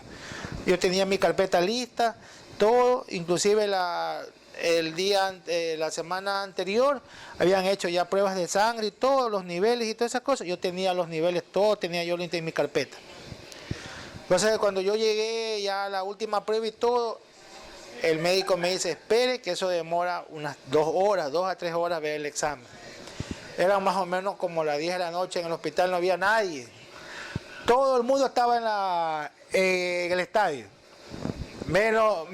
Yo tenía mi carpeta lista, todo, inclusive la semana anterior habían hecho ya pruebas de sangre y todos los niveles y todas esas cosas, yo tenía los niveles, todo tenía yo en mi carpeta. Entonces cuando yo llegué ya a la última prueba y todo, el médico me dice, espere que eso demora unas 2 a 3 horas ver el examen. Eran más o menos como las 10 de la noche, en el hospital no había nadie. Todo el mundo estaba en el estadio, menos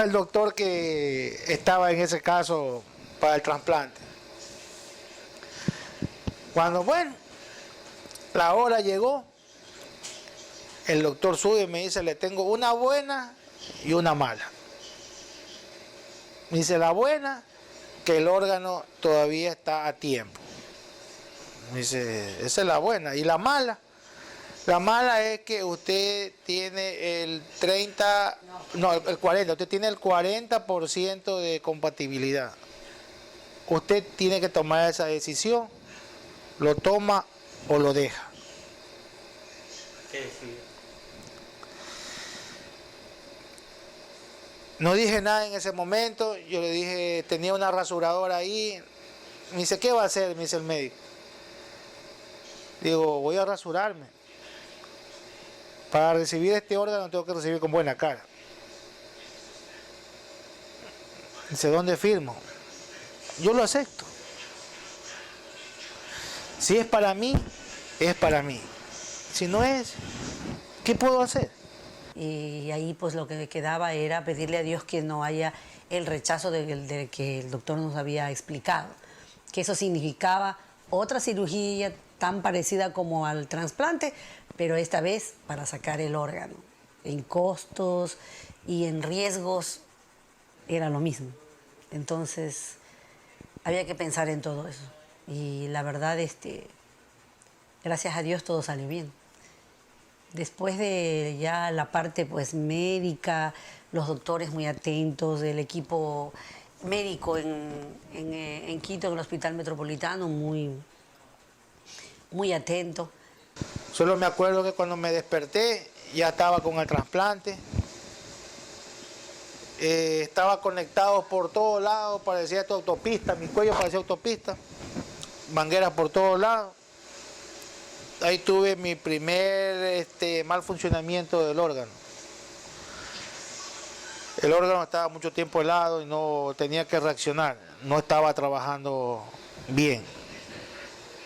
el doctor que estaba en ese caso para el trasplante. Cuando, bueno, la hora llegó, el doctor sube y me dice, le tengo una buena y una mala. Me dice, la buena, que el órgano todavía está a tiempo. Me dice, esa es la buena. Y la mala es que usted tiene el 40, usted tiene el 40% de compatibilidad. Usted tiene que tomar esa decisión, lo toma o lo deja. ¿Qué decide? No dije nada en ese momento, yo le dije, tenía una rasuradora ahí, me dice, ¿qué va a hacer? Me dice el médico. Digo, voy a rasurarme. Para recibir este órgano tengo que recibir con buena cara. Dice, ¿dónde firmo? Yo lo acepto. Si es para mí, es para mí. Si no es, ¿qué puedo hacer? Y ahí pues lo que me quedaba era pedirle a Dios que no haya el rechazo de que el doctor nos había explicado, que eso significaba otra cirugía tan parecida como al trasplante, pero esta vez para sacar el órgano. En costos y en riesgos era lo mismo. Entonces había que pensar en todo eso. Y la verdad, gracias a Dios todo salió bien. Después de ya la parte pues médica, los doctores muy atentos, el equipo médico en Quito, en el Hospital Metropolitano, muy atento. Solo me acuerdo que cuando me desperté ya estaba con el trasplante. Estaba conectado por todos lados, parecía esta autopista, mi cuello parecía autopista, mangueras por todos lados. Ahí tuve mi primer mal funcionamiento del órgano. El órgano estaba mucho tiempo helado y no tenía que reaccionar, no estaba trabajando bien.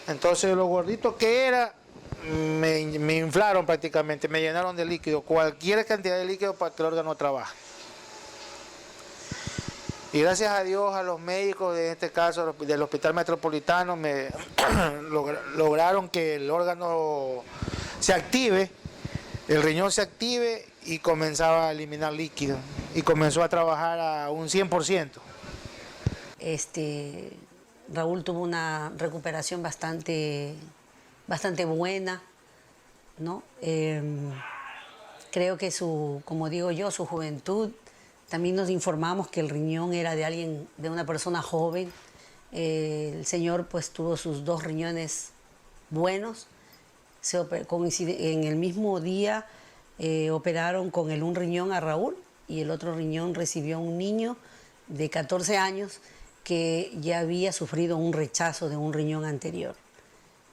Entonces los gorditos que era, me inflaron prácticamente, me llenaron de líquido, cualquier cantidad de líquido para que el órgano trabaje. Y gracias a Dios, a los médicos, en este caso del Hospital Metropolitano, me lograron que el órgano se active, el riñón se active y comenzaba a eliminar líquido. Y comenzó a trabajar a un 100%. Raúl tuvo una recuperación bastante buena, ¿no? Creo que como digo yo, su juventud. También nos informamos que el riñón era de una persona joven. El señor pues tuvo sus 2 riñones buenos. En el mismo día operaron con un riñón a Raúl y el otro riñón recibió a un niño de 14 años que ya había sufrido un rechazo de un riñón anterior.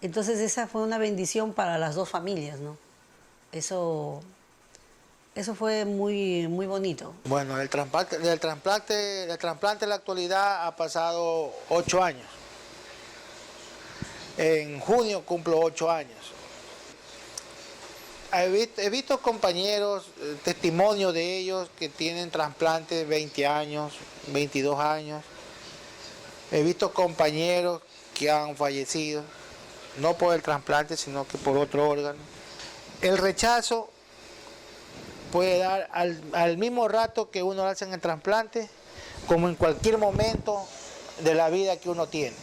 Entonces esa fue una bendición para las 2 familias, ¿no? Eso fue muy bonito. Bueno, el trasplante en la actualidad ha pasado 8 años. En junio cumplo 8 años. He visto compañeros, testimonios de ellos que tienen trasplantes 20 años, 22 años. He visto compañeros que han fallecido, no por el trasplante, sino que por otro órgano. El rechazo puede dar al mismo rato que uno hace en el trasplante, como en cualquier momento de la vida que uno tiene.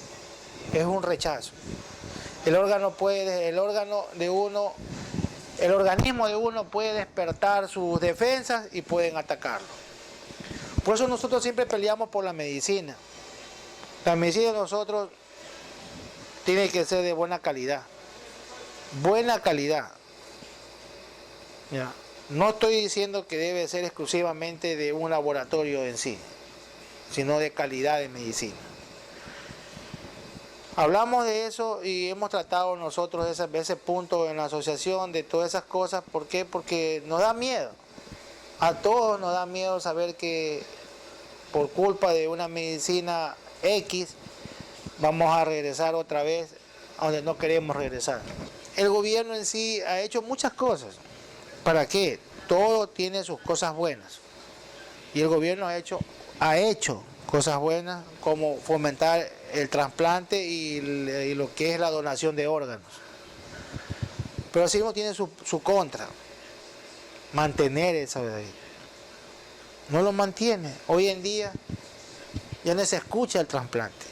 Es un rechazo. El organismo de uno puede despertar sus defensas y pueden atacarlo. Por eso nosotros siempre peleamos por la medicina. La medicina de nosotros tiene que ser de buena calidad. Buena calidad. Ya. No estoy diciendo que debe ser exclusivamente de un laboratorio en sí, sino de calidad de medicina. Hablamos de eso y hemos tratado nosotros ese punto en la asociación de todas esas cosas. ¿Por qué? Porque nos da miedo. A todos nos da miedo saber que por culpa de una medicina X vamos a regresar otra vez a donde no queremos regresar. El gobierno en sí ha hecho muchas cosas. ¿Para qué? Todo tiene sus cosas buenas. Y el gobierno ha hecho cosas buenas como fomentar el trasplante y lo que es la donación de órganos. Pero así mismo tiene su contra. mantener esa vida. No lo mantiene. Hoy en día ya no se escucha el trasplante.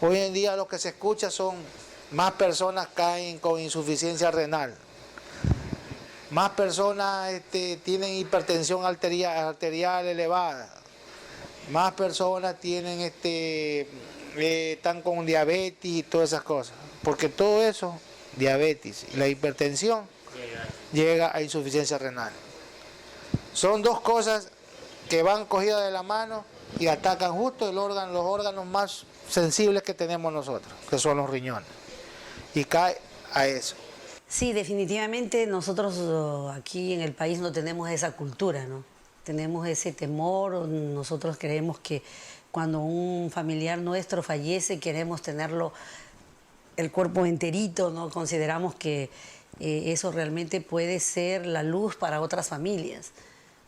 Hoy en día lo que se escucha son más personas caen con insuficiencia renal. Más personas tienen hipertensión arterial elevada. Más personas tienen están con diabetes y todas esas cosas. Porque todo eso, diabetes y la hipertensión, llega a insuficiencia renal. Son dos cosas que van cogidas de la mano y atacan justo los órganos más sensibles que tenemos nosotros, que son los riñones. Y cae a eso. Sí, definitivamente nosotros aquí en el país no tenemos esa cultura, ¿no? Tenemos ese temor, nosotros creemos que cuando un familiar nuestro fallece queremos tenerlo el cuerpo enterito, ¿no? Consideramos que eso realmente puede ser la luz para otras familias.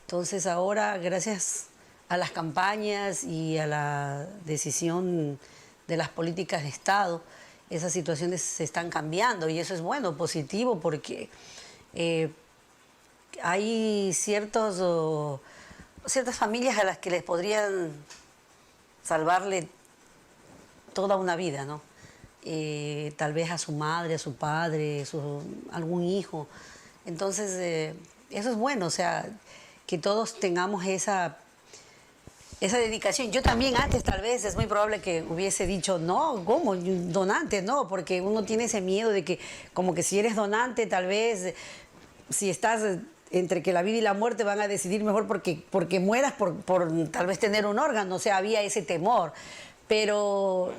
Entonces ahora, gracias a las campañas y a la decisión de las políticas de Estado, esas situaciones se están cambiando y eso es bueno, positivo, porque hay ciertas familias a las que les podrían salvarle toda una vida, ¿no? Tal vez a su madre, a su padre, algún hijo. Entonces, eso es bueno, o sea, que todos tengamos esa dedicación. Yo también antes tal vez es muy probable que hubiese dicho, no, ¿cómo? Donante, no, porque uno tiene ese miedo de que como que si eres donante tal vez si estás entre que la vida y la muerte van a decidir mejor porque mueras por tal vez tener un órgano, o sea, había ese temor. Pero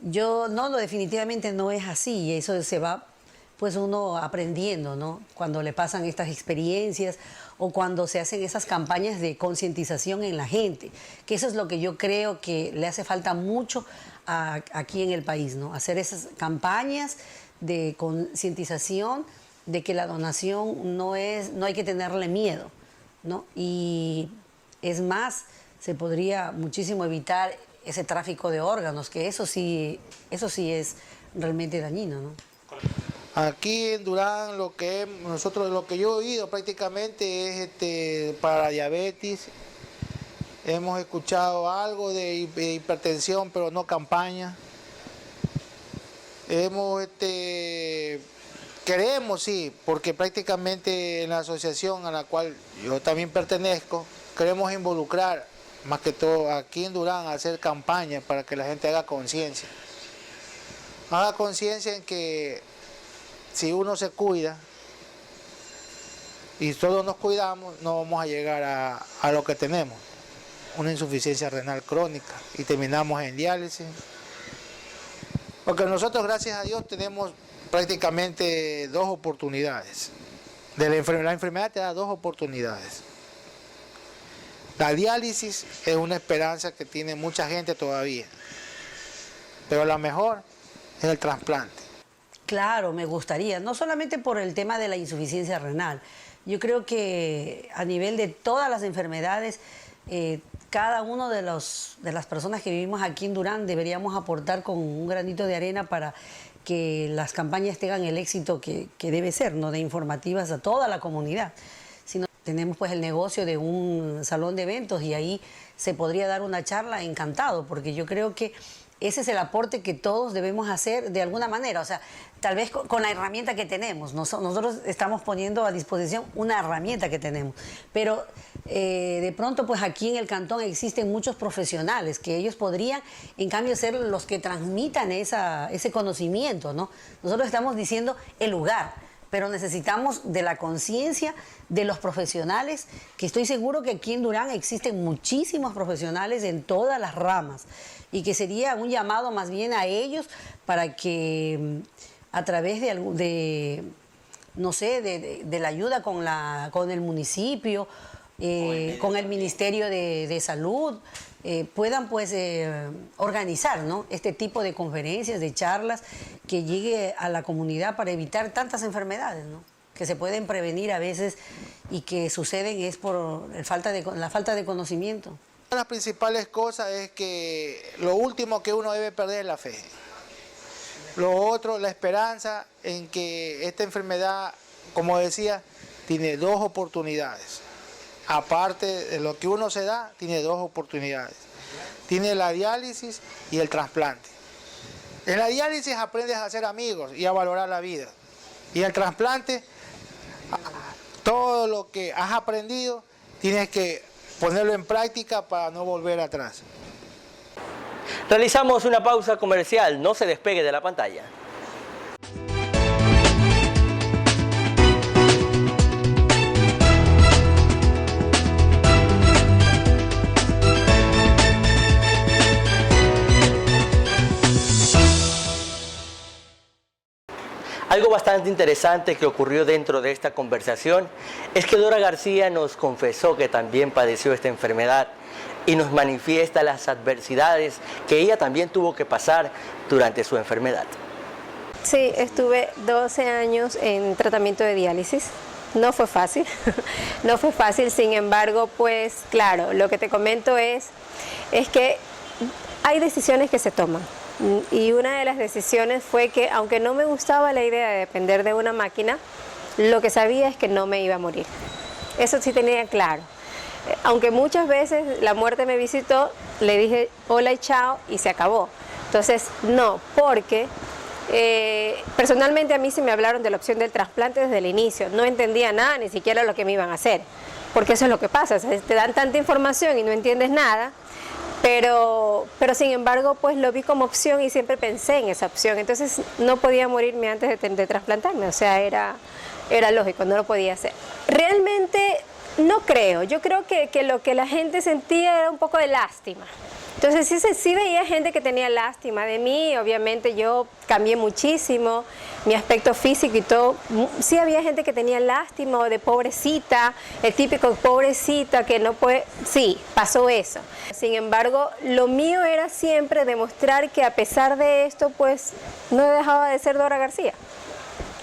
yo no, definitivamente no es así y eso se va pues uno aprendiendo, ¿no? Cuando le pasan estas experiencias o cuando se hacen esas campañas de concientización en la gente, que eso es lo que yo creo que le hace falta mucho aquí en el país, ¿no? Hacer esas campañas de concientización de que la donación no hay que tenerle miedo, ¿no? Y es más, se podría muchísimo evitar ese tráfico de órganos, que eso sí es realmente dañino, ¿no? Aquí en Durán lo que yo he oído prácticamente es para la diabetes. Hemos escuchado algo de hipertensión, pero no campaña. Queremos, sí, porque prácticamente en la asociación a la cual yo también pertenezco, queremos involucrar, más que todo aquí en Durán, a hacer campañas para que la gente haga conciencia. Haga conciencia en que si uno se cuida y todos nos cuidamos, no vamos a llegar a lo que tenemos, una insuficiencia renal crónica, y terminamos en diálisis. Porque nosotros, gracias a Dios, tenemos prácticamente dos oportunidades. La enfermedad te da dos oportunidades. La diálisis es una esperanza que tiene mucha gente todavía, pero la mejor es el trasplante. Claro, me gustaría, no solamente por el tema de la insuficiencia renal. Yo creo que a nivel de todas las enfermedades, cada uno de las personas que vivimos aquí en Durán deberíamos aportar con un granito de arena para que las campañas tengan el éxito que debe ser, ¿no? De informativas a toda la comunidad. Si no, tenemos pues el negocio de un salón de eventos y ahí se podría dar una charla, encantado, porque yo creo que ese es el aporte que todos debemos hacer de alguna manera, o sea, tal vez con la herramienta que tenemos. Nosotros estamos poniendo a disposición una herramienta que tenemos, pero de pronto pues aquí en el cantón existen muchos profesionales que ellos podrían en cambio ser los que transmitan ese conocimiento, ¿no? Nosotros estamos diciendo el lugar, pero necesitamos de la conciencia de los profesionales, que estoy seguro que aquí en Durán existen muchísimos profesionales en todas las ramas y que sería un llamado más bien a ellos para que a través de la ayuda con el municipio, con el Ministerio de Salud, puedan pues organizar, ¿no? Este tipo de conferencias, de charlas que llegue a la comunidad para evitar tantas enfermedades, ¿no? Que se pueden prevenir a veces y que suceden es por la falta de conocimiento. Una de las principales cosas es que lo último que uno debe perder es la fe. Lo otro, la esperanza en que esta enfermedad, como decía, tiene 2 oportunidades. Aparte de lo que uno se da, tiene 2 oportunidades. Tiene la diálisis y el trasplante. En la diálisis aprendes a hacer amigos y a valorar la vida. Y el trasplante, todo lo que has aprendido, tienes que ponerlo en práctica para no volver atrás. Realizamos una pausa comercial, no se despegue de la pantalla. Algo bastante interesante que ocurrió dentro de esta conversación es que Dora García nos confesó que también padeció esta enfermedad y nos manifiesta las adversidades que ella también tuvo que pasar durante su enfermedad. Sí, estuve 12 años en tratamiento de diálisis. No fue fácil, no fue fácil, sin embargo, pues claro, lo que te comento es que hay decisiones que se toman. Y una de las decisiones fue que, aunque no me gustaba la idea de depender de una máquina, lo que sabía es que no me iba a morir. Eso sí tenía claro. Aunque muchas veces la muerte me visitó, le dije hola y chao y se acabó. Entonces, no, porque personalmente a mí sí me hablaron de la opción del trasplante desde el inicio. No entendía nada, ni siquiera lo que me iban a hacer. Porque eso es lo que pasa, o sea, te dan tanta información y no entiendes nada. Pero sin embargo, pues lo vi como opción y siempre pensé en esa opción. Entonces no podía morirme antes de trasplantarme, o sea, era lógico, no lo podía hacer. Realmente no creo, yo creo que lo que la gente sentía era un poco de lástima. Entonces sí veía gente que tenía lástima de mí, obviamente yo cambié muchísimo, mi aspecto físico y todo, sí había gente que tenía lástima o de pobrecita, el típico pobrecita que no puede, sí, pasó eso. Sin embargo, lo mío era siempre demostrar que a pesar de esto, pues no dejaba de ser Dora García.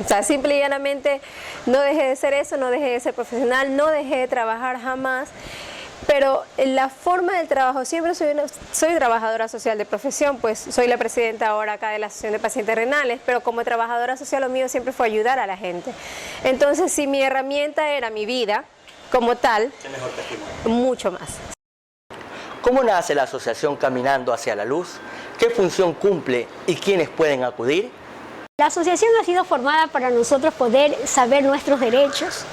O sea, simple y llanamente no dejé de ser eso, no dejé de ser profesional, no dejé de trabajar jamás. Pero en la forma del trabajo, siempre soy trabajadora social de profesión, pues soy la presidenta ahora acá de la Asociación de Pacientes Renales, pero como trabajadora social lo mío siempre fue ayudar a la gente. Entonces, si mi herramienta era mi vida como tal, ¿Qué mejor testimonio? mucho más. ¿Cómo nace la asociación Caminando hacia la Luz? ¿Qué función cumple y quiénes pueden acudir? La asociación ha sido formada para nosotros poder saber nuestros derechos,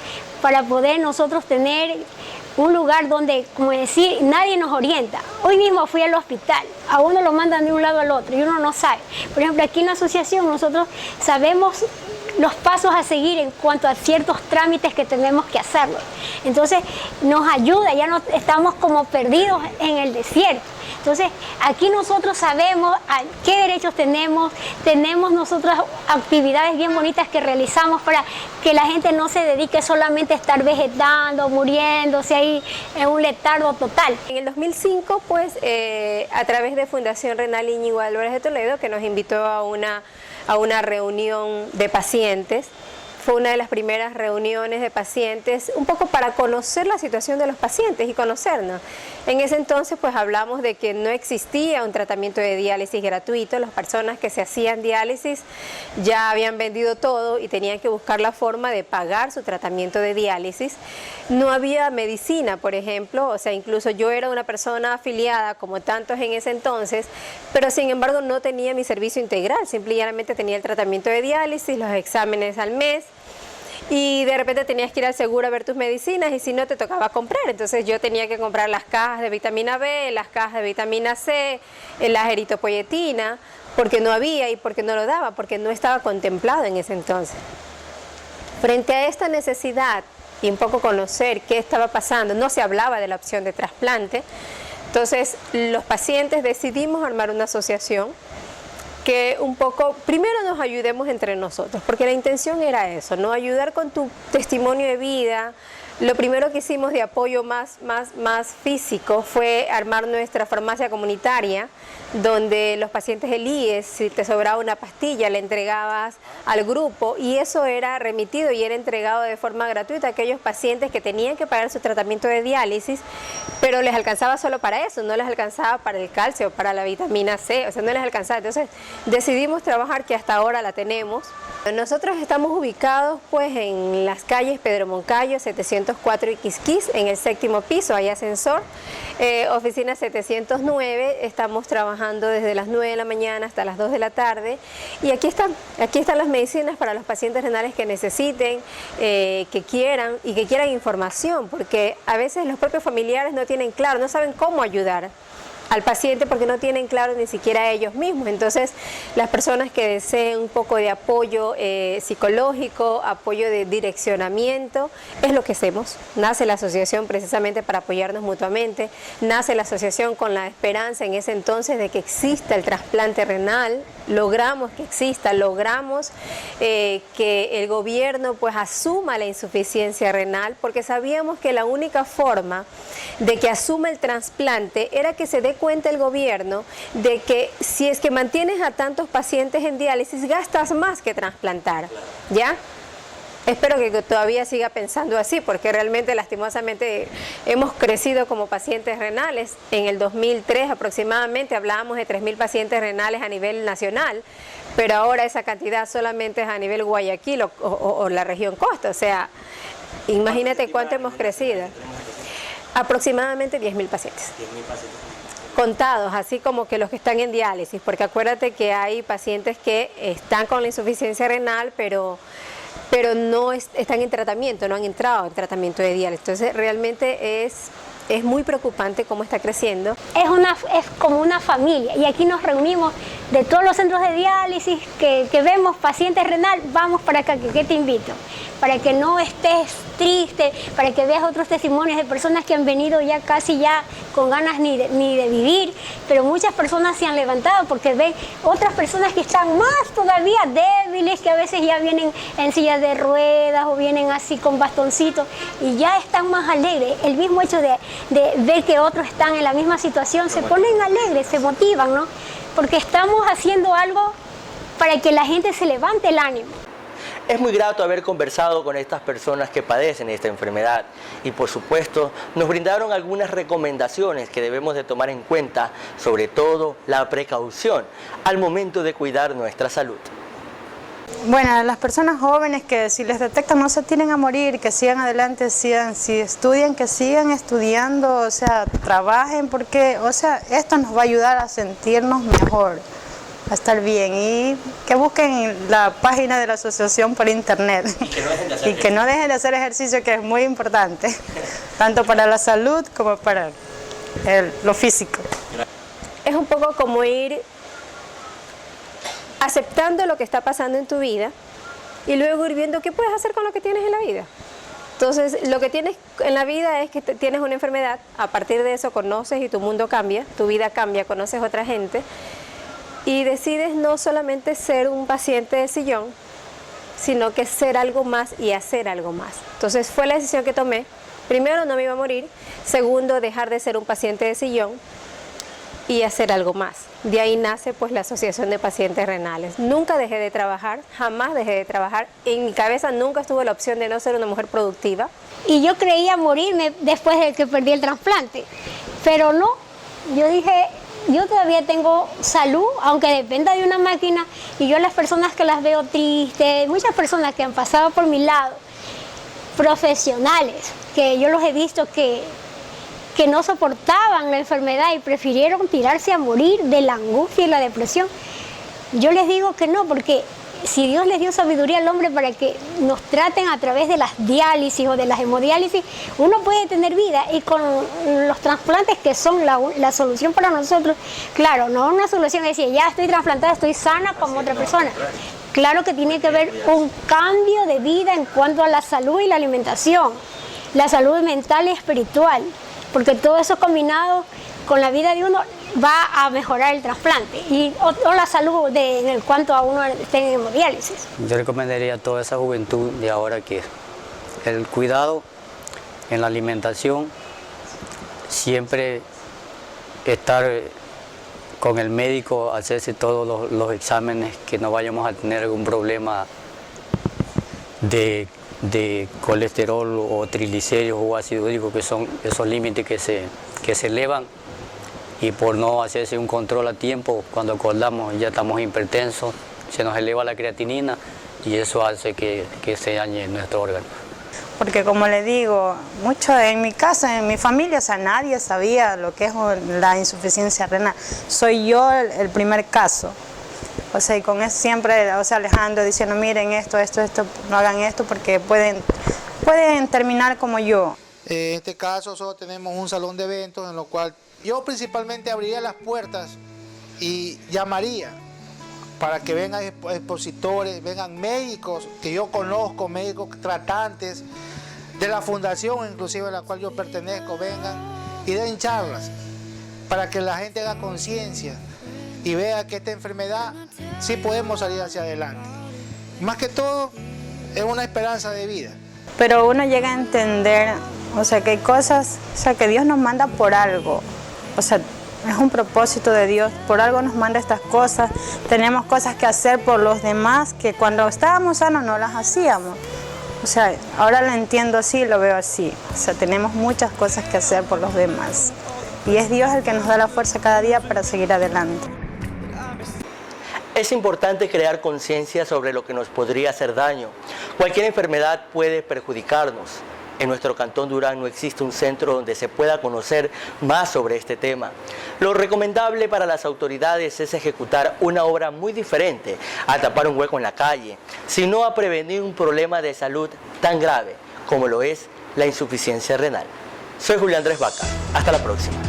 para poder nosotros tener un lugar donde, como decir, nadie nos orienta. Hoy mismo fui al hospital, a uno lo mandan de un lado al otro y uno no sabe. Por ejemplo, aquí en la asociación nosotros sabemos los pasos a seguir en cuanto a ciertos trámites que tenemos que hacerlo. Entonces nos ayuda, ya no estamos como perdidos en el desierto. Entonces aquí nosotros sabemos qué derechos tenemos nosotros actividades bien bonitas que realizamos para que la gente no se dedique solamente a estar vegetando, muriéndose ahí en un letargo total. En el 2005, pues, a través de Fundación Renal Íñigo Álvarez de Toledo, que nos invitó a una reunión de pacientes. Fue una de las primeras reuniones de pacientes, un poco para conocer la situación de los pacientes y conocernos. En ese entonces pues hablamos de que no existía un tratamiento de diálisis gratuito, las personas que se hacían diálisis ya habían vendido todo y tenían que buscar la forma de pagar su tratamiento de diálisis. No había medicina, por ejemplo, o sea, incluso yo era una persona afiliada como tantos en ese entonces, pero sin embargo no tenía mi servicio integral, simplemente tenía el tratamiento de diálisis, los exámenes al mes, y de repente tenías que ir al seguro a ver tus medicinas y si no te tocaba comprar. Entonces yo tenía que comprar las cajas de vitamina B, las cajas de vitamina C, la eritropoyetina, porque no había y porque no lo daba, porque no estaba contemplado en ese entonces. Frente a esta necesidad y un poco conocer qué estaba pasando, no se hablaba de la opción de trasplante, entonces los pacientes decidimos armar una asociación que un poco, primero nos ayudemos entre nosotros, porque la intención era eso, ¿no? Ayudar con tu testimonio de vida, lo primero que hicimos de apoyo más físico fue armar nuestra farmacia comunitaria, donde los pacientes del IES, si te sobraba una pastilla, le entregabas al grupo y eso era remitido y era entregado de forma gratuita a aquellos pacientes que tenían que pagar su tratamiento de diálisis, pero les alcanzaba solo para eso, no les alcanzaba para el calcio, para la vitamina C, o sea, no les alcanzaba. Entonces decidimos trabajar, que hasta ahora la tenemos. Nosotros estamos ubicados pues en las calles Pedro Moncayo, 704 y Quisquis, en el 7º piso, hay ascensor, oficina 709, estamos trabajando desde las 9 de la mañana hasta las 2 de la tarde y aquí están las medicinas para los pacientes renales que necesiten, que quieran información, porque a veces los propios familiares no tienen claro, no saben cómo ayudar al paciente porque no tienen claro ni siquiera ellos mismos. Entonces, las personas que deseen un poco de apoyo psicológico, apoyo de direccionamiento, es lo que hacemos. Nace la asociación precisamente para apoyarnos mutuamente, nace la asociación con la esperanza en ese entonces de que exista el trasplante renal, logramos que exista, logramos que el gobierno pues asuma la insuficiencia renal, porque sabíamos que la única forma de que asuma el trasplante era que se dé cuenta el gobierno de que si es que mantienes a tantos pacientes en diálisis, gastas más que trasplantar, ¿ya? Espero que todavía siga pensando así, porque realmente lastimosamente hemos crecido como pacientes renales. En el 2003 aproximadamente hablábamos de 3.000 pacientes renales a nivel nacional, pero ahora esa cantidad solamente es a nivel Guayaquil o la región costa. O sea, imagínate cuánto hemos crecido. Aproximadamente 10.000 pacientes. Contados, así como que los que están en diálisis, porque acuérdate que hay pacientes que están con la insuficiencia renal, pero no están en tratamiento, no han entrado en tratamiento de diálisis. Entonces realmente es muy preocupante cómo está creciendo. Es como una familia y aquí nos reunimos de todos los centros de diálisis que vemos pacientes renal, vamos para acá, que te invito, para que no estés triste, para que veas otros testimonios de personas que han venido ya casi ya con ganas ni de vivir, pero muchas personas se han levantado porque ven otras personas que están más todavía débiles, que a veces ya vienen en sillas de ruedas o vienen así con bastoncitos y ya están más alegres. El mismo hecho de ver que otros están en la misma situación, se ponen alegres, se motivan, ¿no? Porque estamos haciendo algo para que la gente se levante el ánimo. Es muy grato haber conversado con estas personas que padecen esta enfermedad y por supuesto nos brindaron algunas recomendaciones que debemos de tomar en cuenta, sobre todo la precaución al momento de cuidar nuestra salud. Bueno, las personas jóvenes que si les detectan no se tienen a morir, que sigan adelante, si estudian, que sigan estudiando, o sea, trabajen porque, o sea, esto nos va a ayudar a sentirnos mejor, a estar bien y que busquen la página de la asociación por internet y que no dejen de hacer ejercicio, que es muy importante, tanto para la salud como para lo físico. Es un poco como ir aceptando lo que está pasando en tu vida y luego ir viendo qué puedes hacer con lo que tienes en la vida. Entonces, lo que tienes en la vida es que tienes una enfermedad, a partir de eso conoces y tu mundo cambia, tu vida cambia, conoces a otra gente y decides no solamente ser un paciente de sillón, sino que ser algo más y hacer algo más. Entonces, fue la decisión que tomé. Primero, no me iba a morir. Segundo, dejar de ser un paciente de sillón y hacer algo más. De ahí nace pues la Asociación de Pacientes Renales. Nunca dejé de trabajar, jamás dejé de trabajar. En mi cabeza nunca estuvo la opción de no ser una mujer productiva. Y yo creía morirme después de que perdí el trasplante, pero no. Yo dije, yo todavía tengo salud, aunque dependa de una máquina, y yo a las personas que las veo tristes, muchas personas que han pasado por mi lado, profesionales, que yo los he visto que no soportaban la enfermedad y prefirieron tirarse a morir de la angustia y la depresión. Yo les digo que no, porque si Dios les dio sabiduría al hombre para que nos traten a través de las diálisis o de las hemodiálisis, uno puede tener vida, y con los trasplantes, que son la solución para nosotros, claro, no una solución es decir, ya estoy trasplantada, estoy sana como otra persona. Claro que tiene que haber un cambio de vida en cuanto a la salud y la alimentación, la salud mental y espiritual, porque todo eso combinado con la vida de uno va a mejorar el trasplante y o la salud en cuanto a uno esté en hemodiálisis. Yo recomendaría a toda esa juventud de ahora que el cuidado en la alimentación, siempre estar con el médico, hacerse todos los exámenes, que no vayamos a tener algún problema de colesterol o triglicéridos o ácido úrico, que son esos límites que se elevan, y por no hacerse un control a tiempo, cuando acordamos ya estamos hipertensos, se nos eleva la creatinina y eso hace que se dañe nuestro órgano. Porque como le digo, mucho en mi casa, en mi familia, o sea, nadie sabía lo que es la insuficiencia renal. Soy yo el primer caso. O sea, y con eso siempre, o sea, Alejandro diciendo, miren esto, no hagan esto porque pueden terminar como yo. En este caso solo tenemos un salón de eventos en lo cual yo principalmente abriría las puertas y llamaría para que vengan expositores, vengan médicos que yo conozco, médicos tratantes de la fundación inclusive a la cual yo pertenezco, vengan y den charlas para que la gente haga conciencia y vea que esta enfermedad sí podemos salir hacia adelante. Más que todo es una esperanza de vida. Pero uno llega a entender, o sea, que hay cosas, o sea, que Dios nos manda por algo, o sea, es un propósito de Dios, por algo nos manda estas cosas, tenemos cosas que hacer por los demás que cuando estábamos sanos no las hacíamos. O sea, ahora lo entiendo así, lo veo así, o sea, tenemos muchas cosas que hacer por los demás y es Dios el que nos da la fuerza cada día para seguir adelante. Es importante crear conciencia sobre lo que nos podría hacer daño. Cualquier enfermedad puede perjudicarnos. En nuestro Cantón Durán no existe un centro donde se pueda conocer más sobre este tema. Lo recomendable para las autoridades es ejecutar una obra muy diferente a tapar un hueco en la calle, sino a prevenir un problema de salud tan grave como lo es la insuficiencia renal. Soy Julio Andrés Vaca. Hasta la próxima.